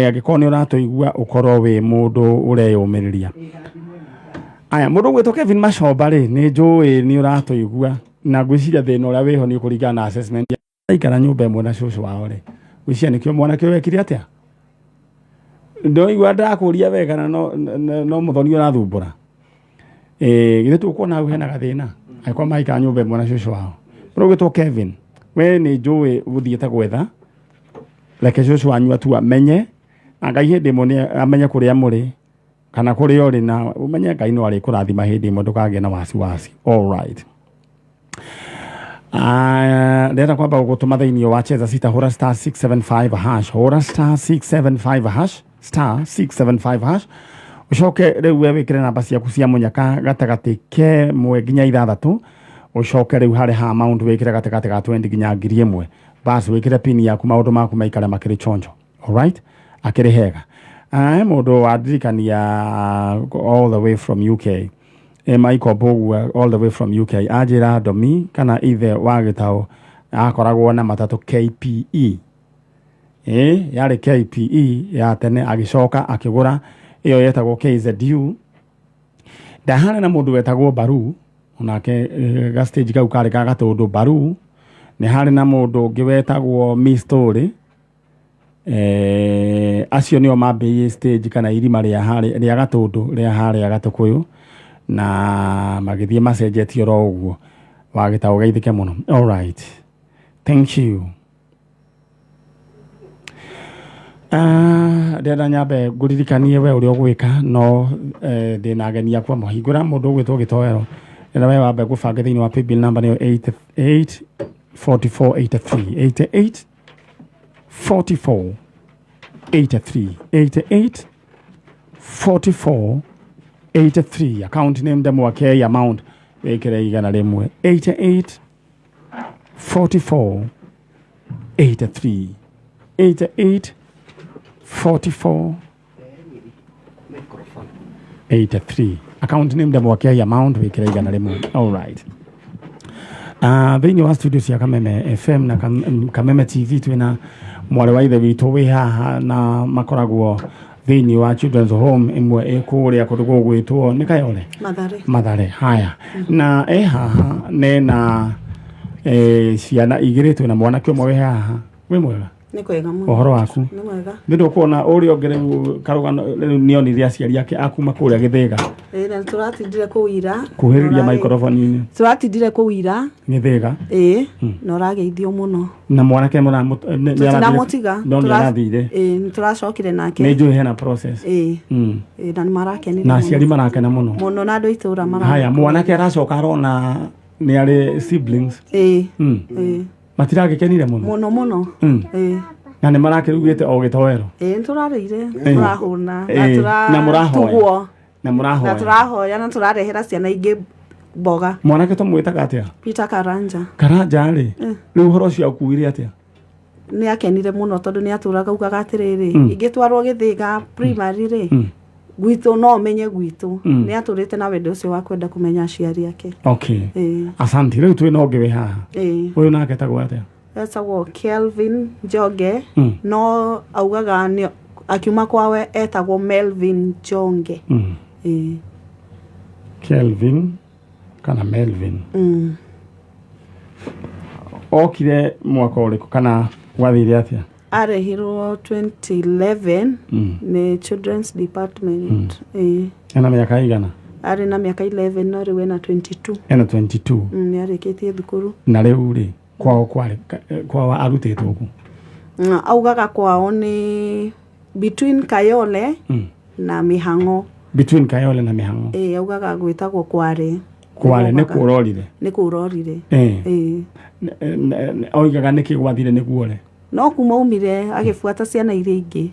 angĩkorwo nĩ ũratũigua ũkorwo wĩ mũndũ ũreyũmĩrĩria aya mũndũ gwĩtwo Kevin Macomba rĩ nĩ njũĩ nĩ ũratũigua na ngwĩciria thĩna ũrĩa wĩho nĩ ũkũringana na assessment aikara nyũmba ĩmwe na cũcũ wao rĩ gwĩciria nĩkĩo mwanake wekire atĩa ndoigua ndakũria wega na no mũthoni ũrathumbũra githĩ tũkuona hau hena gathĩna angĩkorwo maikara nyũmba ĩmwe na cũcũ wao mũndũ gwĩtwo Kevin we nĩ njũĩ gũthiĩte gwetha reke cũcũ wanyu atua menye Ngai hĩndĩ ĩmwe nĩ amenye kũrĩa mũrĩ kana kũrĩa ũrĩ na ũmenye Ngai no arĩkũrathima hĩndĩ ĩmwe ndũkagĩe na wasiwasi all right Ndĩrenda kwamba gũtũma thĩinĩ wa Cheza Sita hũra star 675 hash hũra star 675 hash star 675 hash ucoke rĩu we wĩkĩre namba ciaku cia mũnyaka gatagatĩ ke 1 nginya 6 ucoke rĩu harĩ ha amount wĩkĩre gatagatĩ ga 20 nginya 1,000 basi wĩkĩre pin yaku maũndũ maku maikare makĩrĩ chonjo. Alright, akĩrĩ hega. Mũndũ wadirikania all the way from UK Michael Bogu all the way from UK ajira domi kana ithe wa gĩtao akoragwo na matatu KPE yarĩ KPE ya tene agĩcoka akĩgũra iyo yetagwo KZU ndahana na mũndũ wetagwo Baru onake ga stage kau karĩ ka gatũndũ Baru nĩ harĩ na mũndũ ũngĩ wetagwo Story acio nĩo mambĩie stage kana irima rĩa gatũndũ rĩa harĩa Gatũkũyũ na magĩthiĩ macenjetio ro ũguo wa gĩtao geithĩke mũno. All right, thank you. Ndĩrenda nyambe ngũririkanie we ũrĩa ũgwĩka no ndĩna ageni akwa mũhingũra mũndũ ũgwĩtwo Gĩtoero ndĩrenda we wambe gũbanga thĩinĩ wa paybill number nĩyo 884483 884483 account name demo wake amount wekere igana rimwe 884483 884483 account name demo wake amount wekere igana rimwe. All right. Thĩinĩ wa studio cia Kameme FM na Kameme TV twina mware wa ithe witũ wĩ haha na makoragwo thĩinĩ wa children's home imwe ĩkũrĩa kũndũ gwĩtwo nĩ Kayole Mathare haya na haha nena ciana igĩrĩ twina mwanake ũmwe wĩ haha wĩ mwega nĩ kwega mũno ũhoro waku nĩ mwega ndĩrenda kuona ũrĩa ongererwo karugano nĩonire aciari ake akuma kũrĩa Gĩthĩga na tũratindire kũwira kuhĩrĩria microphone-inĩ tũratindire kũwira Gĩthĩga na ũrageithio mũno na mwanake tũtinamũtiga tũrathire tũracokire nake nĩ njũĩ hena process na nĩ marakenire na aciari marakena mũno na andũ itũra marakena haya mwanake aracoka arona nĩ arĩ siblings matiragĩkenire mũno na nĩ marakĩrugĩte o Gĩtoero tũrarĩire tũrahũna na mũrahoya na tũrahoya na tũrarehera ciana ingĩ mboga. Mwanake tũmwĩtaga atĩa? Peter Karanja rĩ rĩu ũhoro ũcio akuire atĩa? Nĩ akenire mũno tondũ nĩ atũraga ugaga atĩrĩrĩ ingĩtwarwo Gĩthĩga primary rĩ gwitũ no menye gwitũ nĩ atũrĩte na wendo ũcio wa kwenda kũmenya aciari ake. Okay, asante. Rĩu twĩna ũngĩ wĩ haha ũyũ nake etagwo atĩa? Etagwo Kelvin Njoge no augaga akiuma kwawe etagwo Melvin Njonge. Kelvin kana Melvin okire mwaka ũrĩkũ kana wathire atĩa? Arehirwo 2011 nĩ Children's Department. Ena mĩaka igana? Arĩ na mĩaka 11 no rĩu ena 22. Ena 22? Nĩ arĩkĩtie thukuru. Na rĩu rĩ kwao arutĩtwo kũ? Augaga kwao nĩ between Kayole na Mĩhang'o. Between Kayole na Mĩhang'o? Augaga gwĩtagwo Kware. Kware nĩ kũrorire? Nĩ kũrorire. Oigaga nĩkĩ gwathire nĩguo no kuma umire agĩbuata ciana iria ingĩ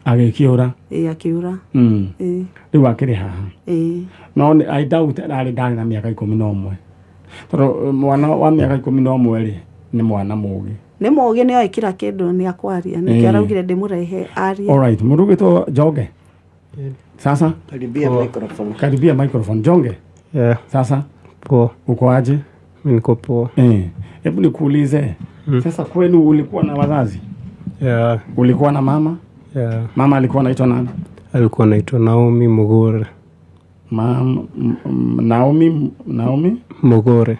agĩkĩũra akĩũra rĩu akĩrĩ haha no I doubt ndarĩ na mĩaka 11 tondũ mwana wa mĩaka 11 rĩ nĩ mwana mũgĩ nĩ oĩ kila kĩndũ nĩ akwaria nĩkĩo araugire ndĩmũrehe arie. All right, mũndũ ũgĩtwo Njonge sasa karibia microphone Njonge. Sasa uko aje? Niko poa. Hebu nikuulize sasa kwenu ulikuwa na wazazi? Ulikuwa na mama? Mama alikuwa anaitwa nani? Alikuwa anaitwa Naomi Mugore. Naomi Mugore.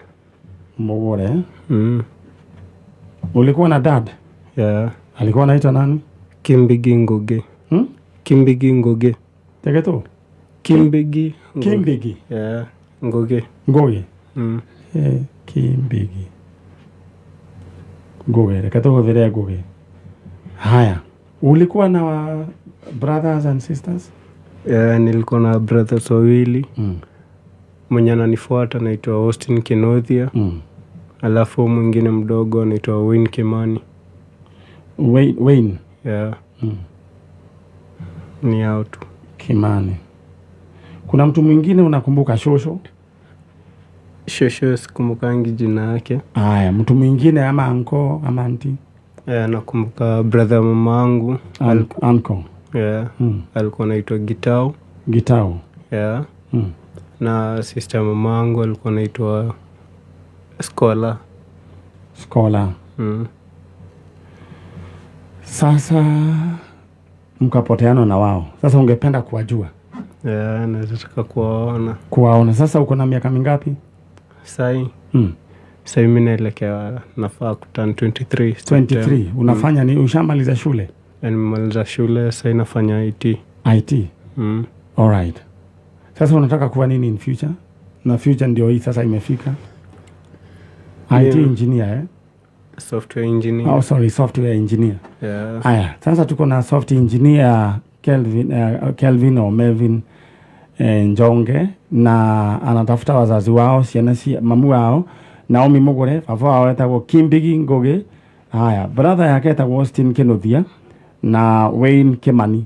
Ulikuwa na dad? Alikuwa anaitwa nani? Kimbigi Ngugi. Kimbigi Ngugi. Tegeto? Kimbigi. Ngugi. Kimbigi Ngugi. Reka tuhũthĩre Ngugi. Haya, ulikuwa na brothers and sisters? Nilikuwa na brothers wawili. Mwenye ananifuata anaitwa Austin Kinothia. Alafu mwingine mdogo anaitwa Wayne Kimani. Wayne? Yeah. Ni hao tu. Kimani. Kuna mtu mwingine unakumbuka shosho? Shosho sikumbukangi jina yake. Haya, mtu mwingine ama anko ama auntie? Nakumbuka brother mama yangu. Uncle. Yeah. Alikuwa anaitwa Gitau. Gitau. Yeah. Na sister mama yangu alikuwa anaitwa Scholar. Scholar. Sasa mkapoteana na wao. Sasa ungependa kuwajua? Yeah, naweza kuwaona. Sasa uko na miaka mingapi? Sai mimi naelekea nafaa kuturn 23. 23. Unafanya ni ushamaliza shule? Nimemaliza shule, sasa nafanya IT. IT? All right. Sasa unataka kuwa nini in future? Na future ndio hii sasa imefika. IT engineer Software engineer. Oh, sorry, software engineer. Yeah. Haya, sasa tuko na software engineer Kelvin au Melvin Njonge, na anatafuta wazazi wao, mamu wao Naomi Mugore, baba wao etagwo Kimbigi Ngugi. Haya, brother yake etagwo Austin Kinuthia na Wayne Kimani.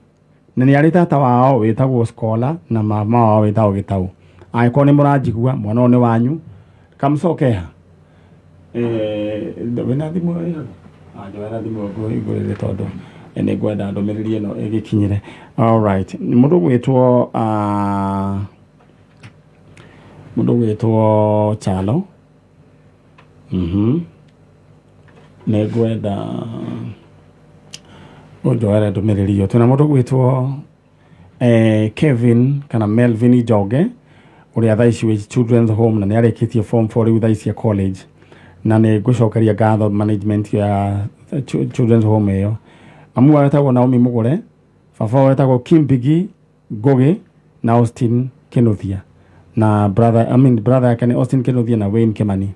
Na ni ari tata wao wetagwo Scholar na mama wao wetagwo Gitau. Aiko ni muranjigua mwana one wanyu kamcokeha. Wena thimu ĩyo? Wena thimu ngũrĩre tondũ nĩ ngwenda ndũmĩrĩri ĩno ĩgĩkinyĩre. All right. Mũndũ gwĩtwo Chalo. Nĩ ngwenda ũnjoere ndũmĩrĩri ĩyo. Twĩna mũndũ gwĩtwo Kevin kana Melvin Njonge ũrĩa thaa ici wĩ children's home na nĩ arĩkĩtie form 4 rĩu thaa ici ya college. Na nĩ ngũcokeria ngatho management ya children's home ĩyo. Mamu wao etagwo Naomi Mugore, baba wao etagwo Kimbigi Ngugi na Austin Kinuthia. Na brother yake ni Austin Kinuthia na Wayne Kimani.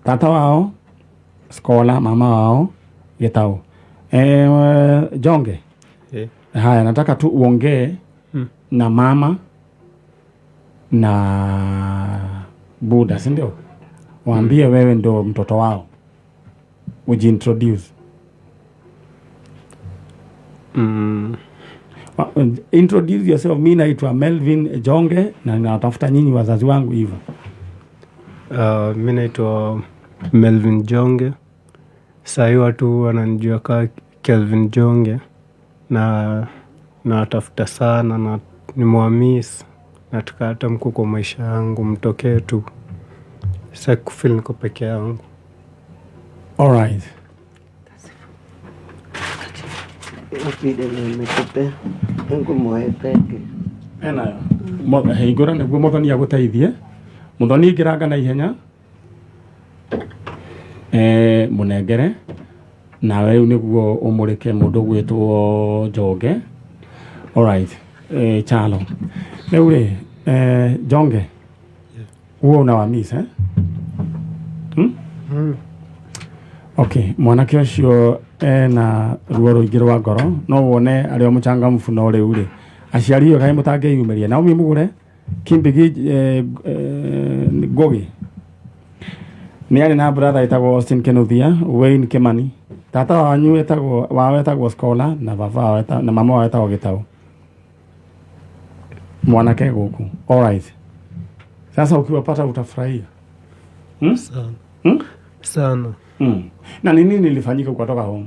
Tata wao Scholar, mama wao Gitau. Jonge. Haya, nataka tu uongee na mama na Buda, si ndio? Waambie wewe ndo mtoto wao. Ujiintroduce. Introduce yourself. Mimi naitwa Melvin Jonge na natafuta nyinyi wazazi wangu hivyo. Mimi naitwa Melvin Jonge. Sasa watu wananijua kama Kelvin Jonge na natafuta sana na nimwamiss. Nataka hata mko kwa maisha yangu mtokee tu. Sasa kufeel niko peke yangu. All right. Opide nimekupe ngo moeteke. Hingũra nĩguo Mũthoni agũteithie. Mũthoni ingĩranga na ihenya. Mũnengere. Na rĩu nĩguo ũmũrĩke mũndũ gwĩtwo Njonge. All right. Chalo. Rĩu rĩ, Njonge. Uo una wamiss, Okay, mwanake ũcio na ruo rũingĩ rwa ngoro, no wone arĩa mũchangamfu no rĩu rĩ. Aciari yo kaĩ mũtangĩyumĩria. Naomi Mugure, Kimbigi Ngugi. Nĩ arĩ na brother etagwo Austin Kinuthia, Wayne Kimani. Tata wanyu etagwo Scholar na baba wao na mama wao etagwo Gitau. Mwanake gũkũ. All right. Sasa ukiwapata utafurahia. Sana. Na nini nilifanyika kutoka home?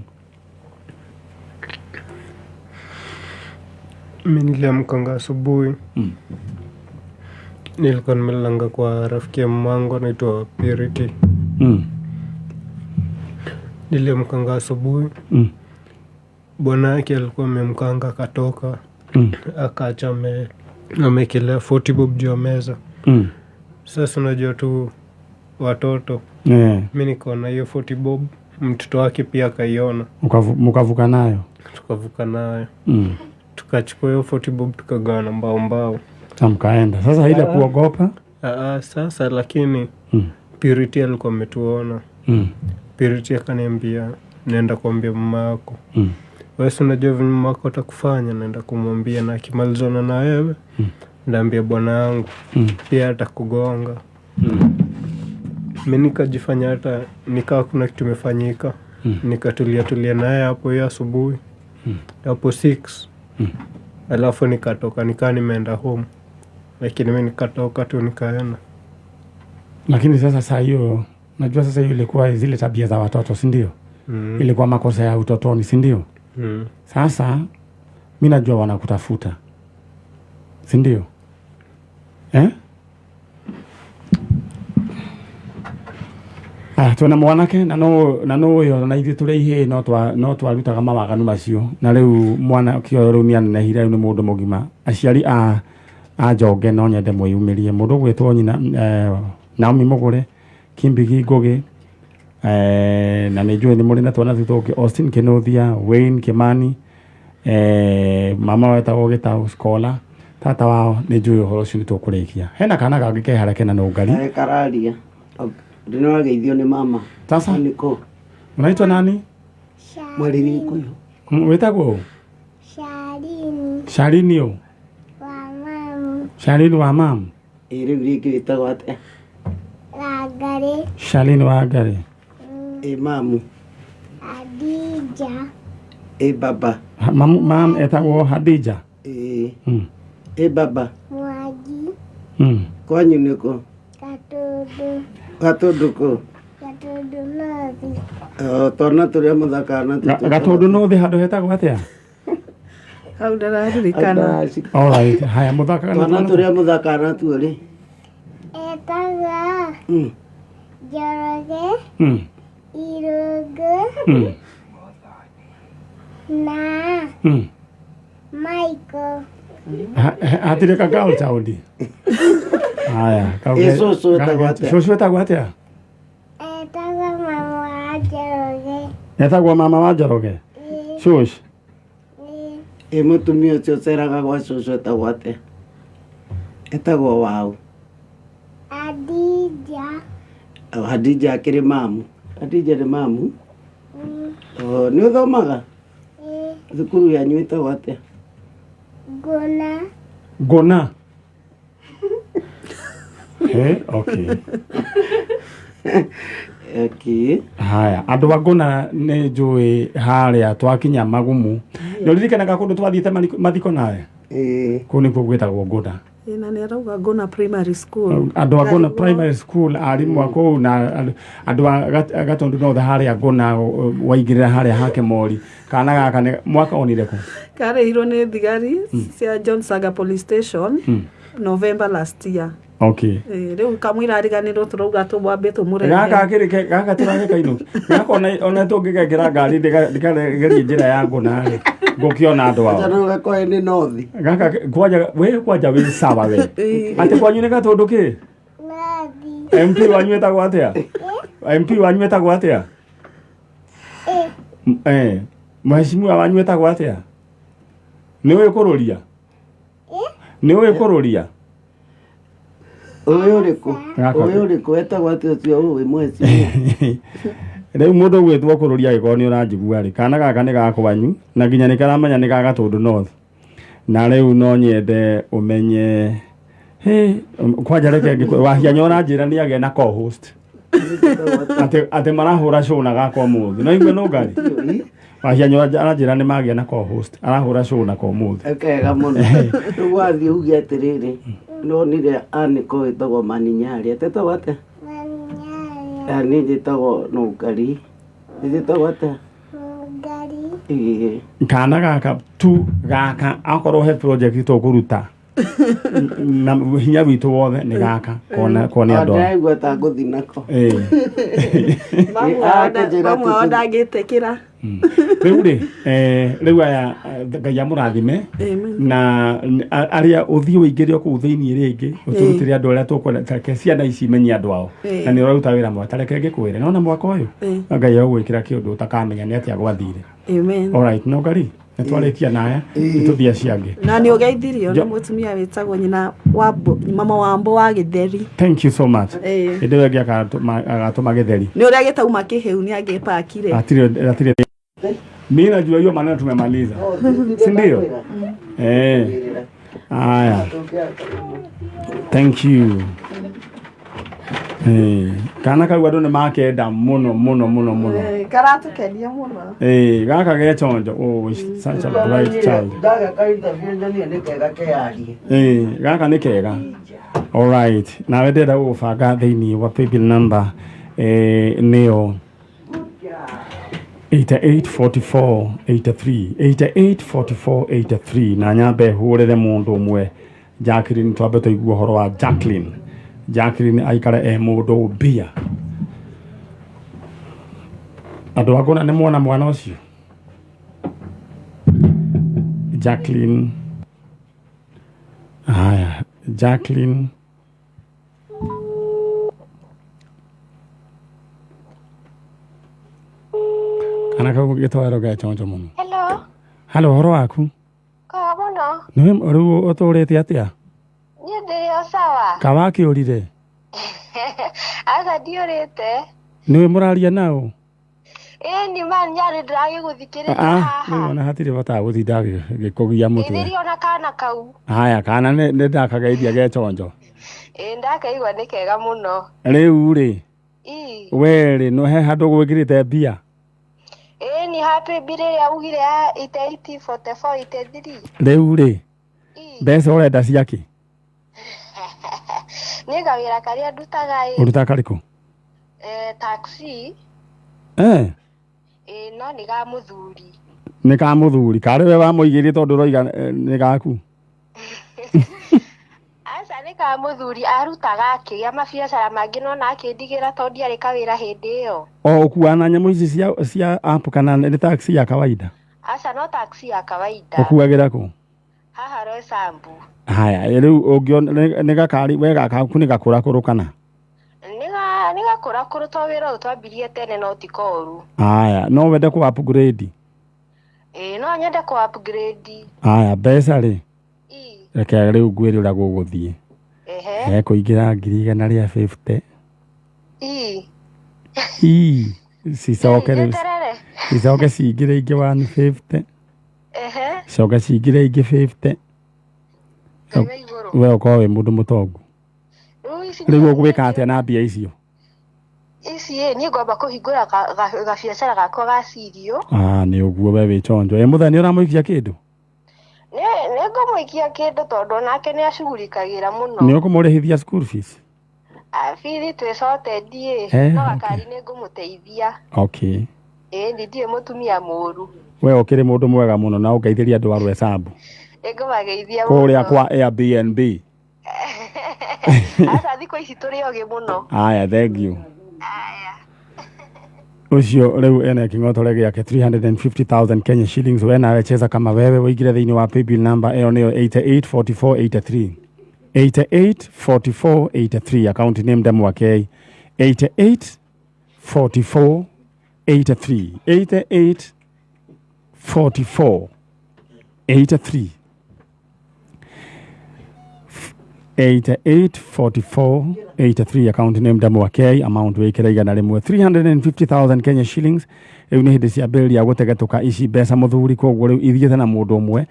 Mimi niliamka asubuhi. Nilikuwa nimelala kwa rafiki ya mamangu anaitwa Purity. Niliamka asubuhi. Bwana yake alikuwa amemkanga akatoka. Akaacha amekelea 40 bob juu ya meza. Sasa unajua tu watoto. Mimi niko na hiyo 40 bob, mtoto wake pia akaiona. Mkavuka nayo? Tukavuka nayo. Tukachukua hiyo 40 bob tukagawana mbao. Mkaenda. Sasa ile kuogopa? Sasa lakini Purity alikuwa ametuona. Purity akaniambia nenda kuambia mama yako. Wewe unajua vile mama yako atakufanya, naenda kumwambia na akimalizana na wewe ndaambia bwana yangu pia atakugonga. Mimi nikajifanya hata nikaa kuna kitu kimefanyika. Nikatulia naye hapo hiyo asubuhi. Hapo 6. Alafu nikatoka nikaa nimeenda home. Lakini mimi nikatoka tu nikaenda. Lakini sasa hiyo najua sasa hiyo ilikuwa zile tabia za watoto, si ndio? Ilikuwa makosa ya utotoni, si ndio? Sasa mimi najua wanakutafuta, si ndio? Tuona mwanake na no yo na ithu turi ihe no twarutaga mawaganu macio na riu mwana kio rumia na hira ni mundu mugima aciari a Njonge no nyende mwiyumirie mundu gwitwo nyina Naomi Mugure Kimbigi Ngugi na nijue ni muri na twana tutoke Austin Kenothia Wayne Kimani mama wetagwo Gitau Scholar tata wao nijue uhoro ucio nitukurikia hena kana gangĩ ke harake na nungari kararia ndino ageithio ni mama sasa niko unaitwa nani? Mwariri kuyo wetagwo Sharini yo Sharini wa mamu iri riki witagwo ate Wangari Sharini Wangari mamu Hadija baba mam etagwo Hadija baba Mwangi kwanyu niko Gatundu ko Nothi twana turia muthakana Gatundu Nothi handu hetagwo atia hau ndararirikana. Alright, haya muthaka twana turia muthakana tuori etaga Njoroge Irungu na Michael atire kakao chaundi haya kauge susu etagwo atia etagwo mama wa Njoroge susu mutumia ucio ceraga gwa cucu etagwo atia etagwo wau Hadija akiri mamu Hadija ni mamu ni uthomaga thukuru yanyu etagwo atia Gona okay okay haya andu agona ne njui haria twakinya Magumu no ririkanaga kundu twathiite mathiko nawe kuni kugwitagwo Gona na ni arauga Gona primary school andu agona primary school arimu ako na andu Gatundu no haria Gona waigirira haria hake mori kana gaka mwaka onire ku kare hiro ni thigari cia John Saga police station November last year. Okay. Riu kamwira ariganirwo turauga tubambe tumurege gaka turageka ino gaka ona tungigekira ngari ndikagerie njira ya Gona ngukiona andu ao tano gako ni Nothi gaka kwanja we sawa we ate kwanyu ni Gatundu ki MP wanyu etagwo atia MP wanyu etagwo atia mheshimiwa wanyu etagwo atia niwe kururia uyu riku etagwo atia ucio uwi mweci riu mundu gwitwo kururia agiko ni uranjigua ri kana gaka ni gakwanyu na nginya ni karamenya ni ga Gatundu North na riu no nyende umenye kwanja reke wahia nyora njira ni age na co-host ate marahura show na gako muthi no igwe no ngari wahia nyora njira ni magia na co-host arahura show na ko muthi ekega muno wathi uge atiriri no nire aniko etagwo Maninyari atetagwo atia ni njitagwo Nungari njitagwo atia kana gaka tu gaka akorwo he project tukuruta na hinya witu wothe ni gaka kone andu ndaigua ta nguthi nako mamu ndagitekira riu ri riu aya Ngai amurathime na aria uthii uingire ku thiini ringi uturutire andu aria tukwenda take ciana ici menye andu ao na ni uruta wira mwata reke ngikwire nona mwaka uyu Ngai agwikira kiundu utakamenya ni atia gwathire amen alright no Ngari twarikia naye ituthia ciange na ni ugeithirio ni mutumia witagwo nyina wa mama wa Mbo wa Githeri. Thank you so much inde wengi agatuma Githeri ni uria gitauma kiheu ni angepakire atire mimi najua hiyo maneno tumemaliza si ndio haya thank you kana kau andu ni makenda muno Karatukenia muno. gaka ge chonjo such a bright child Daga kaita vile ni kega keari. gaka ni kega. All right, na wendera gubanga thiini wa paybill number neo 884483 na nyambe hurire mundu umwe Jacqueline twambe tuigua horo wa Jacqueline aikara mundu mbia andu akona ni mwana mwana ucio Jacqueline haya Jacqueline kana kau gitwaro ga chonjo muno. Hello horo waku Kwa muno. niwe riu uturite atia Niĩ ndĩrĩ o sawa. kawaki urire Aca ndiũrĩte. niwe muraria nao Ĩni man nyarĩ ndĩragĩgũthikĩrĩria niwe haha. ona hatire bata guthinda gikugia mutwe Ĩthiri ona kana kau. haya kana ni ndakageithia ge chonjo Ndakaigua nĩ kega mũno. riu ri weri no he handu gwikirite mbia Ĩni happy birthday ya ugire ya 884483. riu ri mbeca urenda ciaki Niĩ kawĩra karĩa ndutaga uruta kariku taxi. No nĩ ga mũthuri. ni ka muthuri kare we wa muigiri tondu roiga ni gaku Aca nĩ ka mũthuri arutaga akĩgĩa mabiacara mangĩ no na akĩndigĩra tondũ ndiarĩ kawĩra hĩndĩ ĩyo. ukuana nyamũ ici cia app kana ni taxi ya kawaida Aca no taxi ya kawaida. ukuagira ku Haha Roysambu. haya riu ungio ni gakari we gakaku ni gakura kana Nĩ gakũra kũruta wĩra ũyũ twambirie tene no ti koru. haya no wende ku upgrade No nyende ku upgrade. haya mbeca ri reke riu ngwire ura guguthie he kuingira 150 cicoke cingire ingi 150 coke cingire ingi 50 we ukorwo wi mundu mutongu riu ugwika atia na mbia icio ici niĩ ngomba kũhingũra gabiacara gakwa ga cirio. ni uguo we wi chonjo muthenya uramuikia kindu nĩ ngũmũikia kĩndũ tondũ onake nĩ acugurikagĩra mũno. nĩ ũkũmũrĩhithia school fees bithi twĩ sorted no gakari nĩ ngũmũteithia. Okay. Nditirĩ mũtumia mũru. We ũkĩrĩ mũndũ mwega mũno na ũngeithĩria andũ a Rwesambu. Nĩngũmageithia mũno. Kũrĩa kwa Airbnb. Aca thikũ ici tũrĩ ogĩ mũno. Aya, thank you. Ucio rĩu ene king'otore gĩake 350,000 Kenya shillings. We nawe cheza kama wewe ũingire thĩinĩ wa paybill number ĩyo nĩyo 884483. 884483 account name Ndamwakei 884483 884483 884483 account name Ndamwakei amount wikira igana rimwe 350,000 Kenya shillings. Riu ni hindi cia mbere ya gutegetuka ici mbeca muthuri koguo riu ithiete na mundu umwe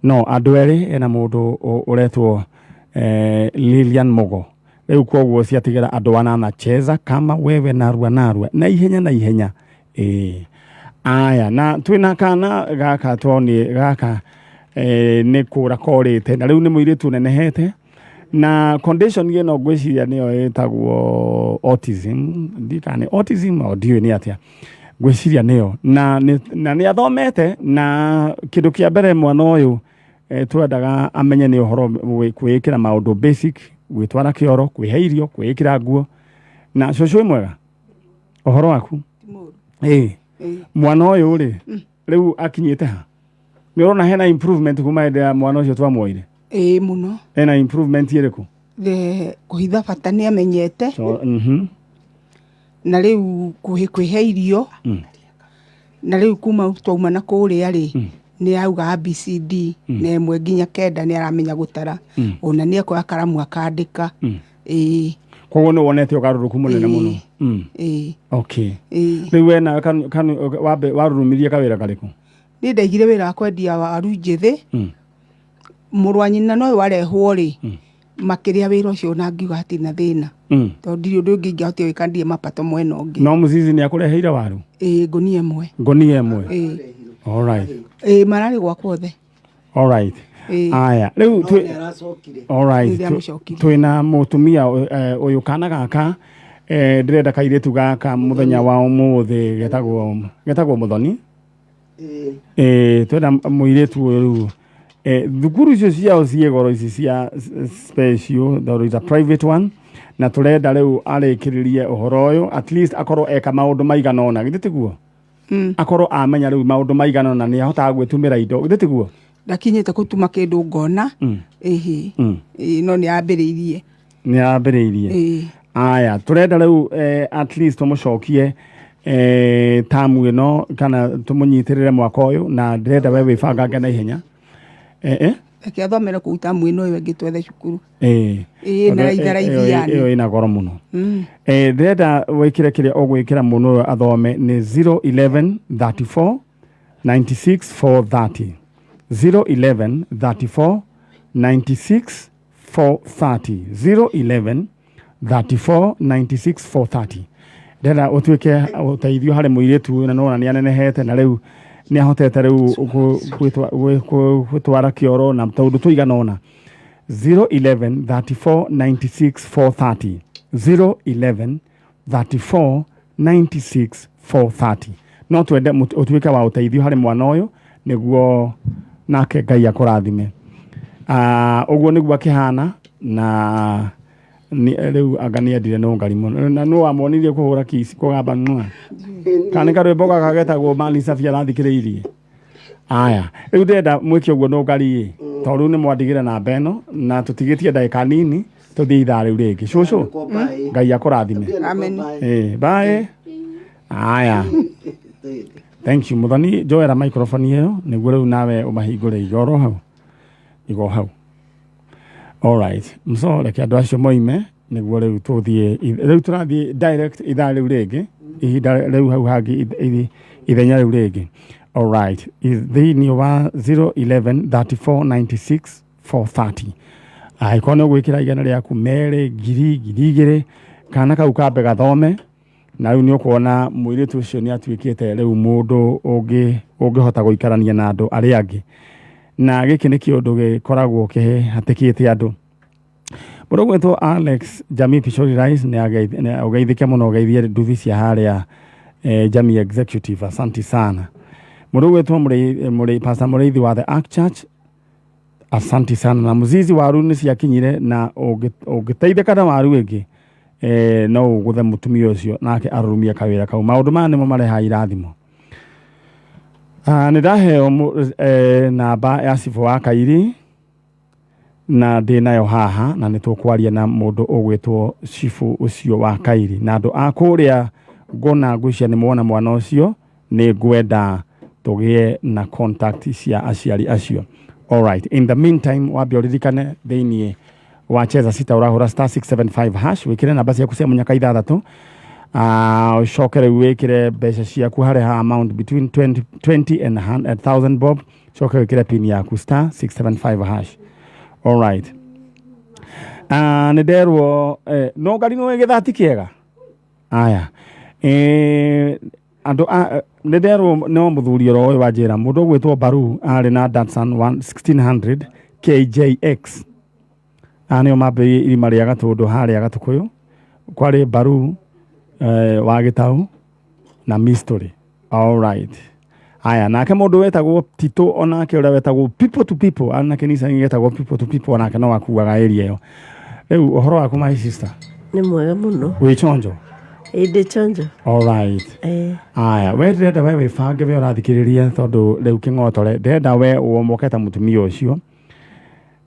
no andu eri ena mundu uretwo Lilian Mogo. Riu koguo ciatigera andu anacheza kama wewe narua na ihenya aya na twina kana gaka twoni gaka ni kura korite na riu ni muiritu nenehete na condition gino gwiciria niyo etagwo autism ndikane autism o dio ni atia gwiciria niyo na ni athomete na kindu kia mbere mwana uyu twendaga amenye ni uhoro kwikira maundu basic gwitwara kioro kwihairio kwikira nguo na cũcũ mwega uhoro waku mwana uyu ri riu akinyite ha ni urona hena improvement kuma ende mwana ucio twamuoire muno hena improvement iriku kuhitha bata ni amenyete na riu kwihe irio na riu kuma twauma na kuria ri ni auga ABCD na emwe nginya kenda ni aramenya gutara ona ni ekoya karamu akandika koguo ni wonete ugaruruku munene muno okay riu we na kan wabe warurumirie kawira kariku ni ndaigire wira kwendia waru njithi murwa nyina no warehwo ri makiria wira ucio na ngiuga ati na thina tondu ndirĩ ũndũ ũngĩ ingĩahotire gwĩka ndirĩ mapato mwena ũngĩ. No mucici nĩ akũreheire waru? Ngunia ĩmwe. Ngunia ĩmwe? All right. Mararĩ gwakwa othe. All right. Aya rĩu all right, twĩna mũtumia ũyũ kana gaka ndĩrenda kairĩtu gaka mũthenya wa ũmũthĩ getagwo Mũthoni. Twĩna mũirĩtu ũyũ thukuru icio ciao ciĩ goro ici cia special, there is a private one, na tũrenda rĩu arĩkĩrĩrie ũhoro ũyũ, at least akorwo eka maũndũ maigana ũna, githĩ tiguo? Akorwo amenya rĩu maũndũ maigana ũna nĩ ahotaga gwĩtumĩra indo, githĩ tiguo? Ndakinyĩte gũtuma kĩndũ ngona no nĩ ambĩrĩirie. Aya tũrenda rĩu at least tũmũcokie tamu ĩno kana tũmũnyitĩrĩre mwaka ũyũ, na ndĩrenda we wĩbangange na ihenya. Reke athomere kũu tamu ĩno ĩyo ĩngĩ twethe cukuru. Na itharaithiani ĩyo ĩna goro mũno. Ndĩrenda wĩkĩre kĩrĩa ũgwĩkĩra mũno ũyũ athome nĩ 011 34 96 430. 011 34 96 430. 011 34 96 430. Ndĩrenda ũtuĩke ũteithio harĩ mũirĩtu na nona nĩ anenehete na rĩu nĩ ahotete rĩu gwĩtwara kĩoro na tondũ tũigana ũna. 011 34 96 430. 011 34 96 430. No twende ũtuĩke wa ũteithio harĩ mwana ũyũ nĩguo nake Ngai akũrathime. Ũguo nĩguo akĩhana na rĩu anga nĩ endire no ngari mũno na no amonirie kũhũra kisi kũgamba nwa kana karwĩmbo gaka getagwo Mali Safi arathikĩrĩirie. Aya rĩu ndenda mwĩke ũguo no ngari tondũ rĩu nĩ mwandigĩre namba ĩno na tũtigĩtie ndagĩka nini tũthiĩ ithaa rĩu rĩngĩ. Cũcũ Ngai akũrathime. Amen. Bye. Aya thank you Muthoni, njoera microphone ĩyo nĩguo rĩu nawe ũmahingũre igoro hau igo hau. All right, mso reke andũ acio moime nĩguo rĩu tũrathiĩ direct ithaa rĩu rĩngĩ ihinda rĩu hau hangĩ ithenya rĩu rĩngĩ. All right, thĩinĩ wa 011 34 96 430. Aĩkorwo nĩ ũgwĩkĩra igana rĩaku merĩ ngiri igĩrĩ kana kau kambe gathome na rĩu nĩ ũkuona mũirĩtu ũcio nĩ atuĩkĩte rĩu mũndũ ũngĩhota gũikarania na andũ arĩa angĩ, na gĩkĩ nĩ kĩũndũ gĩkoragwo kĩhatĩkĩte andũ. Mũndũ gwĩtwo Alex Jamii Pishori Rice nĩ ũgeithĩke mũno ũgeithie nduthi cia harĩa Jamii Executive. Asante sana. Mũndũ gwĩtwo Pastor Mũrĩithi wa The Ark Church. Asante sana. Na muzizi waru nĩ ciakinyire na ũngĩteithĩka na waru ĩngĩ no ũgũthe mũtumia ũcio nake arũmia kawĩra kau. Maũndũ maya nĩmo mareha irathimo. Nĩ ndaheo namba ya cibũ wa Kairi na ndĩ nayo haha na nĩ tũkwaria na mũndũ ũgwĩtwo cibũ ũcio wa Kairi na andũ a kũrĩa ngona ngũcia nĩ mwona mwana ũcio nĩ ngwenda tũgĩe na contact cia aciari acio. All right, in the meantime wambia ũririkane thĩinĩ wa cheza sita ũrahũra *675# wĩkĩre namba ciaku cia mũnyaka 6 ucokere wĩkĩre mbeca ciaku harĩ amount between 20 and 100,000 bob. Coka wĩkĩre pin yaku *675#. All right. Nĩ nderwo no ngari no gĩthati kĩega. Aya andũ nĩ nderwo no mũthuri ũyũ wa njĩra mũndũ gwĩtwo Baru arĩ na Datsun 1600 KJX. Nĩo mambĩrĩirie irima rĩa Gatũndũ harĩa Gatukũyũ. Kwarĩ Baru wa Gĩtaũ na Mystery. All right. Aya nake mũndũ wetagwo Tito onake ũrĩa wetagwo people to people ana kanisa ngetagwo people to people onake no akuaga area ĩyo. Rĩu ũhoro waku my sister? Nĩ mwega mũno. Wĩ chonjo? Ĩndĩ chonjo. All right. Aya we ndĩrenda we wĩbange we ũrathikĩrĩria tondũ rĩu kĩng'otore ndĩrenda we ũmoketa mũtumia ũcio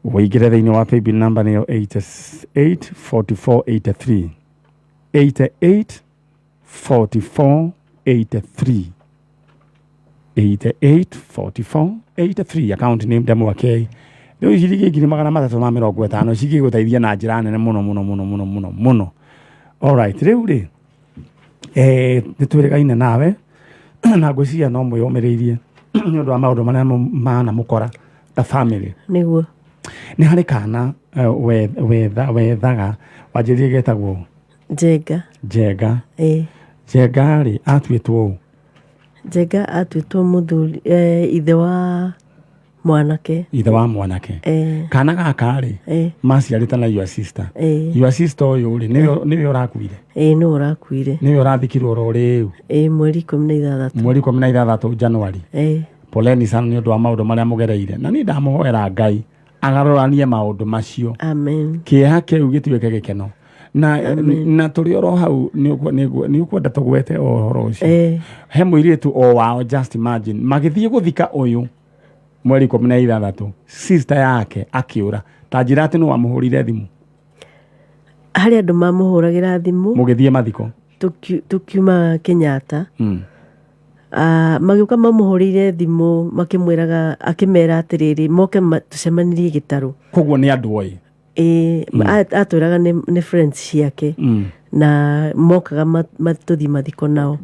wĩingĩre thĩinĩ wa paybill number nĩyo 884483. 884483. 884483. Account name demo okay. Rĩu cirigi ngiri 350 cigĩgũteithia na njĩra nene mũno. All right, rĩu rĩ nĩtwĩrĩgaine nawe na ngwĩciria no mwĩyũmĩrĩirie nĩ ũndũ wa maũndũ marĩa mana mũkora ta family. Nĩguo. Nĩ harĩ kana wethaga wanjĩrĩrie getagwo Njenga. Njenga. Njenga rĩ atuĩtwo ũũ? Njenga atuĩtwo mũthuri ithe wa mwanake. Ithe wa mwanake. Kana gaka rĩ maciarĩte na your sister. Your sister ũyũ rĩ nĩwe ũrakuire? Nĩwe ũrakuire. Nĩwe ũrathikirwo oro rĩu? Mweri 16. Mweri 16 Januari. Poleni sana nĩ ũndũ wa maũndũ marĩa mũgereire. Na niĩ ndamũhoera Ngai agarũranie maũndũ macio. Amen. Kĩeha kĩu gĩtuĩke gĩkeno. Na tũrĩ oro hau nĩ ũkwenda tũgwete ũhoro ũcio. He mũirĩtu o wao, just imagine magĩthiĩ gũthika ũyũ mweri 16 sister yake akĩũra. Ta njĩra atĩ nĩ wamũhũrire thimũ? Harĩ andũ mamũhũragĩra thimũ mũgĩthiĩ mathiko tukiuma Kenyatta. Magĩũka mamũhũrĩire thimũ makĩmwĩraga akĩmera atĩrĩrĩ moke tucemanirie gĩtarũ. Koguo nĩ andũ oĩ? Atwĩraga nĩ friends ciake na mokaga matũthiĩ mathiko nao.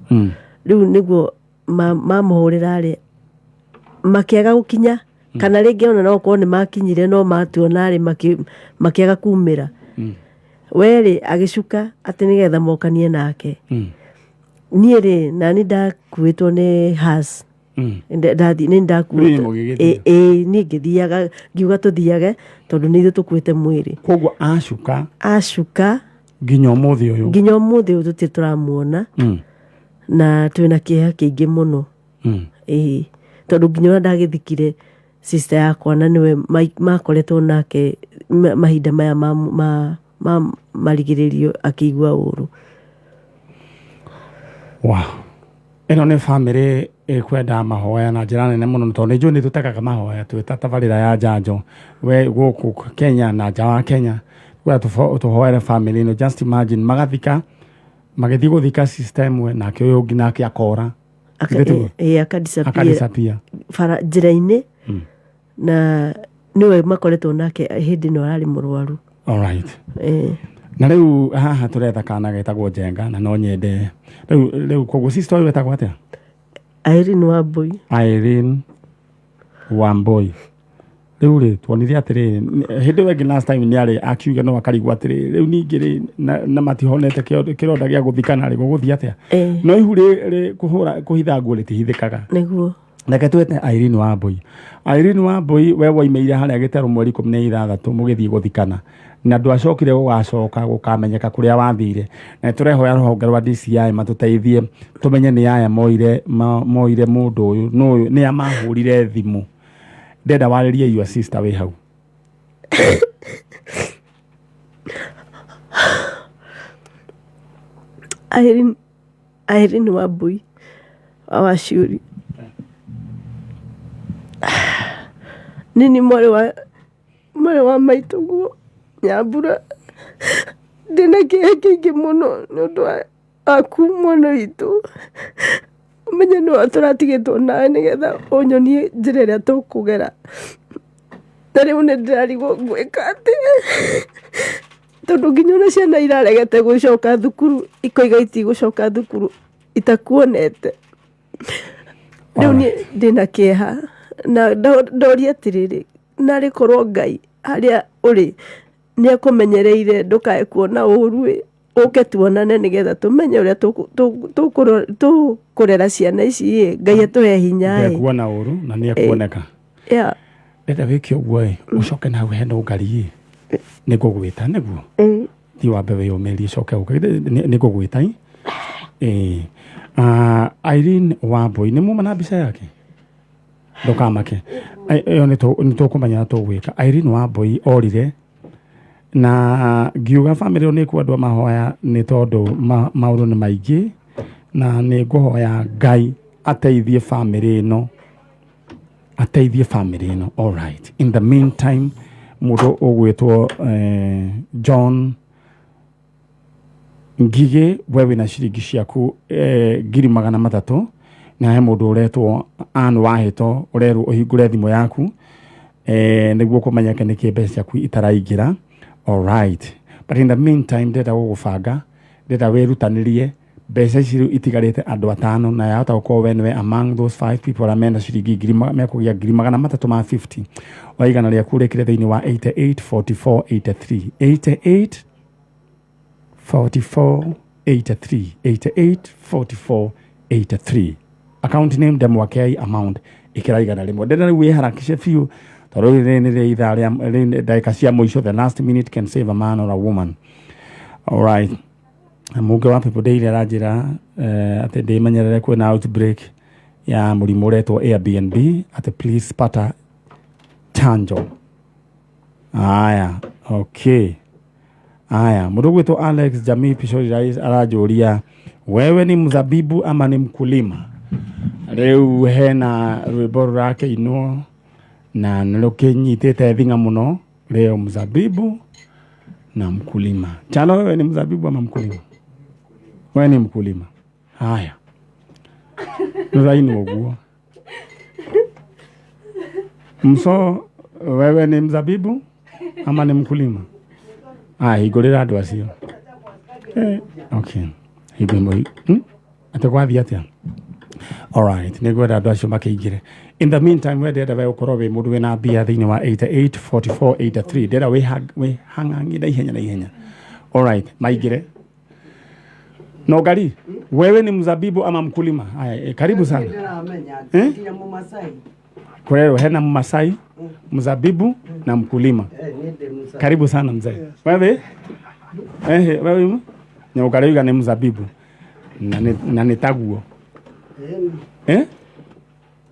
Rĩu nĩguo mamũhũrĩra rĩ makĩaga gũkinya kana rĩngĩ ona no korwo nĩ makinyire no matuona rĩ makĩaga kumĩra. Werĩ agĩcuka atĩ nĩgetha mokanie nake. Niĩ rĩ nani ndakuĩtwo nĩ has. Nĩ ndakuĩtwo. Niĩ ngĩthiaga ngiuga tũthiage tondũ nĩ ithuĩ tũkuĩte mwĩrĩ. Koguo acuka nginya ũmũthĩ ũyũ tũtirĩ tũramuona na twĩna kĩeha kĩingĩ mũno. Tondũ nginya ũrĩa ndagĩthikire sister yakwa na nĩwe makoretwo nake mahinda maya marigĩrĩrio akĩigua ũru. Ĩno nĩ bamĩrĩ ĩkwenda mahoya na njĩra nene mũno tondũ nĩ njũĩ nĩ tũtekaga mahoya twĩta tabarĩra ya njanjo we gũkũ Kenya na nja wa Kenya. Kwenda tũhoere bamĩrĩ ĩno, just imagine magathika magĩthiĩ gũthika sister ĩmwe nake ũyũ ũngĩ nake akora akadisappear njĩra-inĩ na nĩwe makoretwo nake hĩndĩ ĩno ararĩ mũrwaru. Alright. Na rĩu haha tũretha kana getagwo Njenga na no nyende rĩu koguo sister ũyũ wetagwo atĩa? Irene Wambui. Irene Wambui. Rĩu rĩ tuonire atĩrĩ hĩndĩ ĩyo ĩngĩ last time nĩ arĩ akiuga no akarigwo atĩrĩ rĩu ningĩ rĩ na matihonete kĩronda gĩa gũthikana rĩ gũgũthiĩ atĩa? No ihu rĩ kũhitha nguo rĩtihithĩkaga. Nĩguo. Reke twete Irene Wambui. Irene Wambui we woimĩire harĩa gĩtarũ mweri 16 mũgĩthiĩ gũthikana na ndwacokire gũgacoka gũkamenyeka kũrĩa wathire. Na tũrehoya rũhonge rwa DCI matũteithie tũmenye nĩ aya moire mũndũ ũyũ n'ũyũ nĩ amahũrire thimũ. Ndenda warĩrie your sister wĩ hau. Irene Wambui wa Ciuri. Nini mwarĩ wa maitũ guo Nyambura. Ndĩna kĩeha kĩingĩ mũno nĩ ũndũ waku mwana witũ. Ũmenye nĩwe tũratigĩtwo nawe nĩgetha ũnyonie njĩra ĩrĩa tũkũgera. Na rĩu nĩ ndĩrarigwo ngwĩka atĩa tondũ nginya ona ciana iraregete gũcoka thukuru ikoiga itigũcoka thukuru itakuonete. Rĩu niĩ ndĩna kĩeha na ndoria atĩrĩrĩ narĩ korwo Ngai harĩa ũrĩ nĩ akũmenyereire ndũkae kuona ũru ũke tuonane nĩgetha tũmenye ũrĩa tũkũrera ciana ici Ngai atũhe hinya kuona ũru na nĩ akuoneka. Ndenda wĩke ũguo ũcoke nawe hena ũngari nĩ ngũgwĩta nĩguo ti wambe wĩyũmĩrie coke nĩ ngũgwĩta. Irene Wambui nĩ muma na mbica yake ndũkamake ĩyo nĩ tũkũmenya na tũgwĩka. Irene Wambui orire na ngiuga bamĩrĩ nĩ kwendwo mahoya nĩ tondũ maũndũ nĩ maingĩ na nĩ ngũhoya Ngai ateithie bamĩrĩ ĩno. All right. In the meantime mũndũ ũgwĩtwo John Ngigĩ we wĩna ciringi ciaku 300,000 na he mũndũ ũretwo Ann Wahĩto ũrerwo ũhingũre thimũ yaku nĩguo kũmenyeke nĩkĩ mbeca ciaku itaraingĩra. All right. But in the meantime ndenda gũgũbanga ndenda wĩrutanĩrie mbeca ici itigarite andu 5 na yahota gukorwo we niwe among those 5 people amenda ciringi mekugia 350 waigana riaku rikire thiini wa 884483 account name Demwakei amount ikiraigana rimwe ndenda riu wiharakishe fiu toro ni ithaa ria ndagika cia muico the last minute can save a man or a woman. All right. Mungu wa people daily arajira ati ndimanyerere kwina outbreak ya murimu uretwo Airbnb ati please pata chanjo. Aya, okay. Aya, mundu gwitwo Alex Jamii Pishori Rais arajuria wewe ni mzabibu ama ni mkulima? Riu hena rwimbo rake ino na nirukinyitite thinga muno leo mzabibu na mkulima. Chalo wewe ni mzabibu ama mkulima? Wewe ni mkulima. Haya. Nuraini uguo. Mso wewe ni mzabibu ama ni mkulima? Igorera andu acio. Okay. Higwe atakwathi atia. All right. Nigwenda andu acio makiigire. In the meantime, we deda we ukorwo we mundu wina bia thiini wa 884483 deda we hangangi na ihenya. All right, maigire. Nogari, wewe ni mzabibu ama mkulima? Haya, karibu sana. Kwa hiyo hena Mmasai, mzabibu na mkulima. Karibu sana mzee. Wewe? Wewe? Nogari ni mzabibu. Na nitaguo.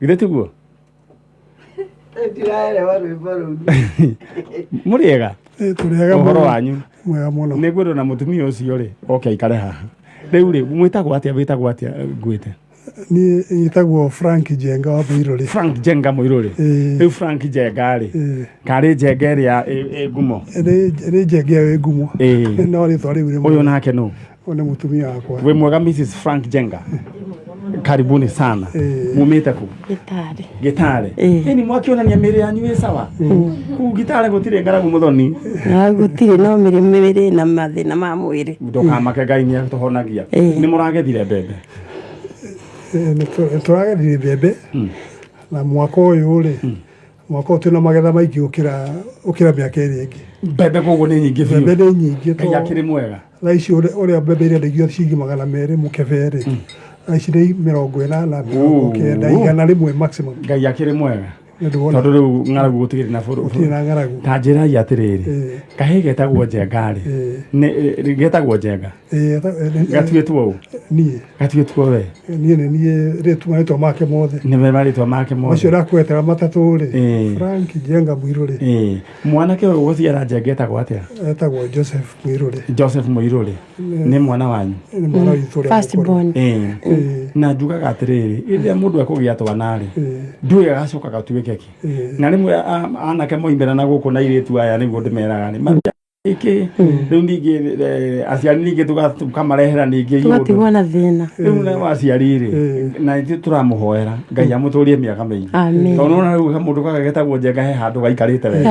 Githete guo? Muriega? Turiega muno. Uhoro wanyu? Mwega muno. Nigwendo na mutumia ucio ri. Okay, ikare haha. Riu ri mwitagwo atia witagwo atia ngwite? Ni yitagwo Frank Jenga wa Muiruri. Frank Jenga Muiruri. Riu Frank Jenga ri. Kari Jenga ri ngumo. Ri Jenga ri ngumo. No ri twari uri. Uyu nake no. One mutumia wakwa. We mwega Mrs Frank Jenga. Karibuni sana. Mumite ku? Gitare. Ni mwakionania miri yanyu ĩ sawa? Ku gitare gutire ngaragu muthoni. Gutire no miri na mathina ma mwiri. Ndokamake Ngai ni atuhonagia. Ni muragethire mbembe? Turagethire mbembe. Na mwaka uyu ri mwaka tuna magetha maingi ukira miaka iri ingi. Mbembe koguo ni nyingi biũ. Mbembe ni nyingi to. Ngai akiri mwega. Raici uria mbembe iri ndigio cingi 200 mukebere. Raici ni 80 kenda igana rimwe maximum. Ngai akiri mwega. Tondu riu ngaragu gutigire na buru. Utina ngaragu. Ta njira ya atiriri. Kahe getagwo Jenga ri. Ni getagwo Jenga. Gatuitwo u. Nie. Gatuitwo we. Nie ritwa ritwa make mothe. Ni me maritwa make mothe. Macio rakwetera matatu ri. Frank Jenga Muiruri. Mwanake uyu guciara Jenga etagwo atia? Etagwo Joseph Muiruri. Joseph Muiruri. Ni mwana wanyu? Ni mwana witu. First born. Na njugaga atiriri iria mundu akugia twana ri. Ndui agacoka gatuike ki. Na rimwe anake moimbera na guku na iritu aya niguo ndimeraga ni iki riu ningi aciari ningi tukamarehera ningi iyu tugatigwo na thina riu na aciari ri na ithu turamuhoera Ngai amuturie miaka mingi tondu na riu mundu kagetagwo Jenga he handu gaikarite we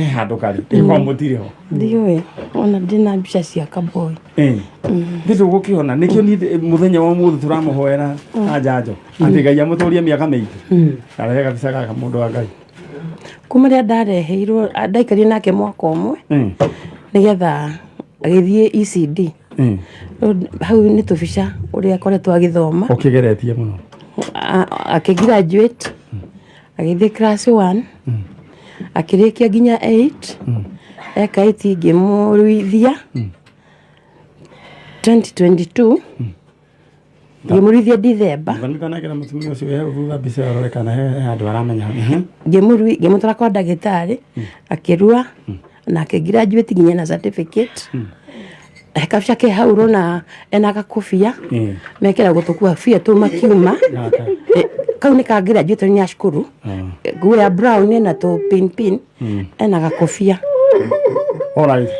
handu kari iko mutiriho ndiwe ona ndina mbica cia kaboi ndithu gukiona nikio ni muthenya wa muthu turamuhoera ajanjo ati Ngai amuturie miaka mingi arahe kabisa kaka mundu wa Ngai kuma ria ndareheirwo ndaikarie nake mwaka umwe nigetha agithie ECD hau ni tubica uria akoretwo agithoma ukigeretie muno akigraduate agithie class 1 akirikia nginya 8 eka iti ngimuruithia 2022 ngimuruithia December kana kana mutumia ucio we vuga bica yorekana he andu aramenya ngimutwara kwa ndagitari akirua na akigraduate nginya na certificate ekabica ke hauro na ena gakofia mekera gutukua fia tu makiuma kau ni ka graduate ni ashukuru nguo ya brown na to pin ena gakofia Alright.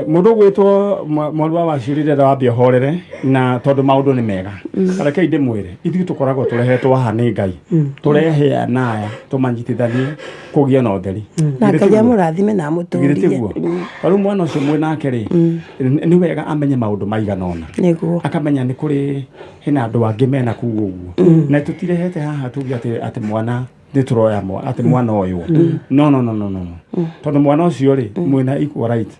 Mundu gwitwo mwarua wa ciurire da wambia horere na tondu maundu ni mega. Kareke inde mwire. Ithu tukoragwo turehetwo haha ni Ngai. Turehe anaya tumanyitithanie kugia na utheri. Na Ngai amurathime na muturie. Paru mwana ucio mwe nake ri ni wega amenye maundu maiganona. Niguo. Akamenya ni kuri hena andu angi mena kuuguo. Na tutirehete haha tugi ati mwana nituroya ati mwana uyu. No. Tondu mwana ucio ri mwina equal right.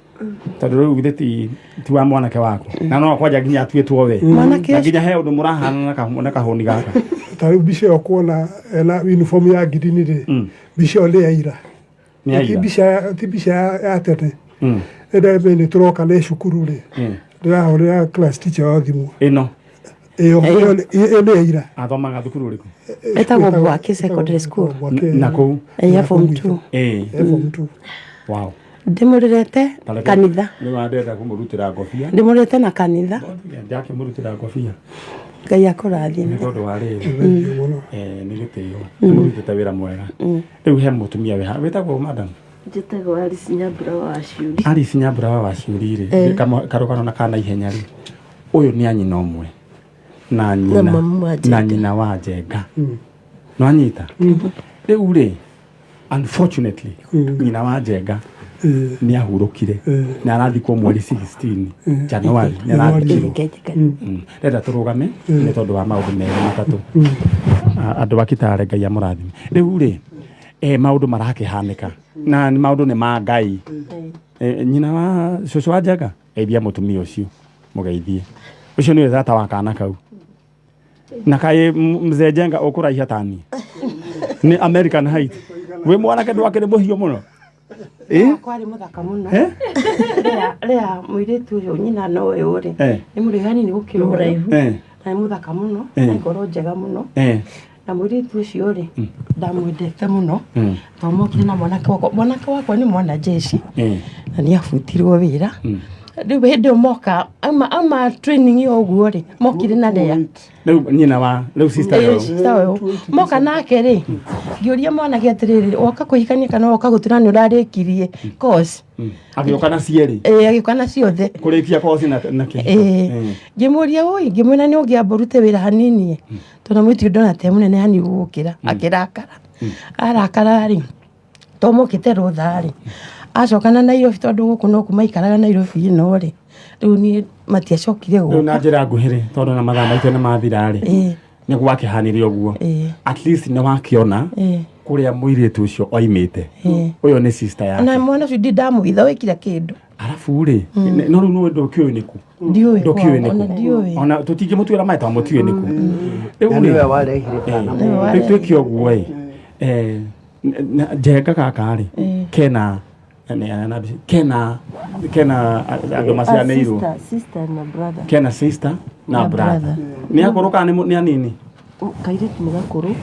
Tondu riu githeti ti wa mwanake wako. Na no kwaja ginya atuitwo we. Na ginya he undu murahana na kahoni gaka. Tari bice okuona ena uniform ya green ri. Bice ole aira. Ni aira. Ti bice ya tete. Eda bene troka le shukuru ri. Ndira hore class teacher wa thimu. Ino. Iyo aira. Athomaga thukuru riku. Etagwo Bwake Secondary School. Na kou. Ya form 2. Form 2. Wow. Ndimurirete kanitha. Ni wandenda kumurutira ngofia. Ndimurite na kanitha. Ndake murutira ngofia. Ngai akurathime. Ni tondu wa riri. Ni gitio. Murutite wira mwega. Riu he mutumia we wetagwo madam. Njĩtagwo Alice Nyambura wa Ciuri. Alice Nyambura wa Ciuri ri. Karukano na kana ihenya ri. Uyu ni anyina omwe. Na nyina wa Njenga. No anyita. Riu ri unfortunately nyina wa Njenga ni ahurukire na arathikwo mweri 16 January ni arathikirwo. Renda turugame ni tondu wa maundu meri matatu. Andu bakitare Ngai amurathime. Riu ri maundu marakihanika na ni maundu ni ma Ngai. Nyina wa cucu wa Njenga eithia mutumia ucio mugeithie. Ucio ni thata wa kana kau. Na kai mzee Njenga ukuraiha tani. Ni American Height. We mwanake ndwake ni muhio muno. Kwari muthaka muno. Rea muiritu uyu nyina no uyu ri. Ni murihani ni gukira muraihu. Na muthaka muno, na ngoro njega muno. Na muiritu ucio ri ndamwendete muno. Tomokire na mwanake wakwa ni mwana jeshi. Na ni afutirwo wira. Riu hindi moka ama training yo uguo ri mokire na rea. Riu nyina wa riu sister yo. Moka nake ri ngiuria mwana giatiriri oka kuhikania kana oka gutira ni urarikirie course. Agioka na cieri. Agioka na ciothe. Kurikia course na ki. Ngimuria oi ngimwena ni ungiamborute wira hanini. Tona mwiti ndona te munene hani gukira akirakara. Arakara ri tomokite rutha ri. Acokana Nairobi tondu guku no kumaikaraga Nairobi no ri. Riu ni matiacokire guku. Riu na njira nguhiri tondu na mathaa maitũ ni mathira ri. Ni gwakihanire uguo. At least ni wakiona kuria muiritu ucio oimite. Uyo ni sister yake. Na mwana ucio ndamwitha wikira kindu. Arafu ri no riu no ndokiwe niku. Ndokiwe niku. Ona tutingi mutwira maita mutwiwe niku. Riu ni we warehire kana. Riu twiki uguo Njenga kaka ri kena andu macianeiru sister na brother. Kena sister na brother. Ni akuruka ni anini. Kairitu ni gakuru.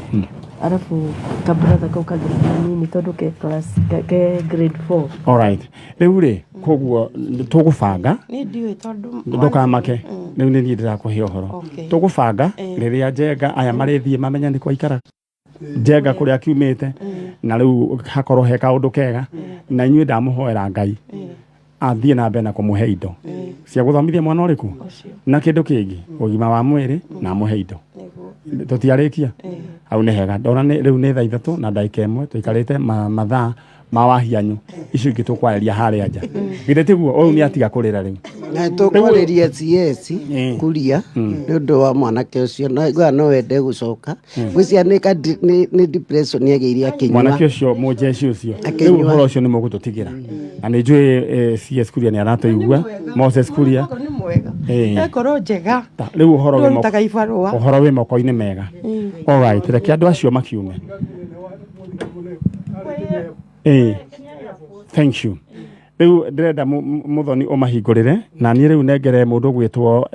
Arafu ka brother kau kagire nini tondu ke class ke grade 4. Alright. Riu ri koguo tugubanga. Ni ndiwe tondu ndukamake. Riu ni ndira kuhe uhoro. Tugubanga riria Njenga aya marithie mamenya ni kwa ikara. Njenga kuria kiumite na riu hakorwo he kaundu kega na inyuĩ ndamuhoera Ngai athie na mbere na kumuhe indo cia guthomithia mwana uriku na kindu kingi ugima wa mwiri na muhe indo tutiarikia au ni hega ndona riu ni thaa 3 na ndagika 1 tuikarite mathaa ma wahianyu icio ingĩ tukwareria harĩa nja githĩ tiguo ũyũ nĩ atiga kũrĩra rĩu na tũkwarĩria CS kuria nĩ ũndũ wa mwanake ũcio no wende gũcoka gwĩcianĩka nĩ depression yagĩire akĩnyua mwanake ũcio mũjeshi ũcio rĩu ũhoro ũcio nĩ mũgũtũtigĩra na nĩ njũĩ CS kuria nĩ aratũigua Moses kuria ekoro njega rĩu ũhoro wĩ moko-inĩ mega alright reke andũ acio makiume thank you. Riu ndirenda muthoni umahingurire na ni riu nengere mundu gwitwo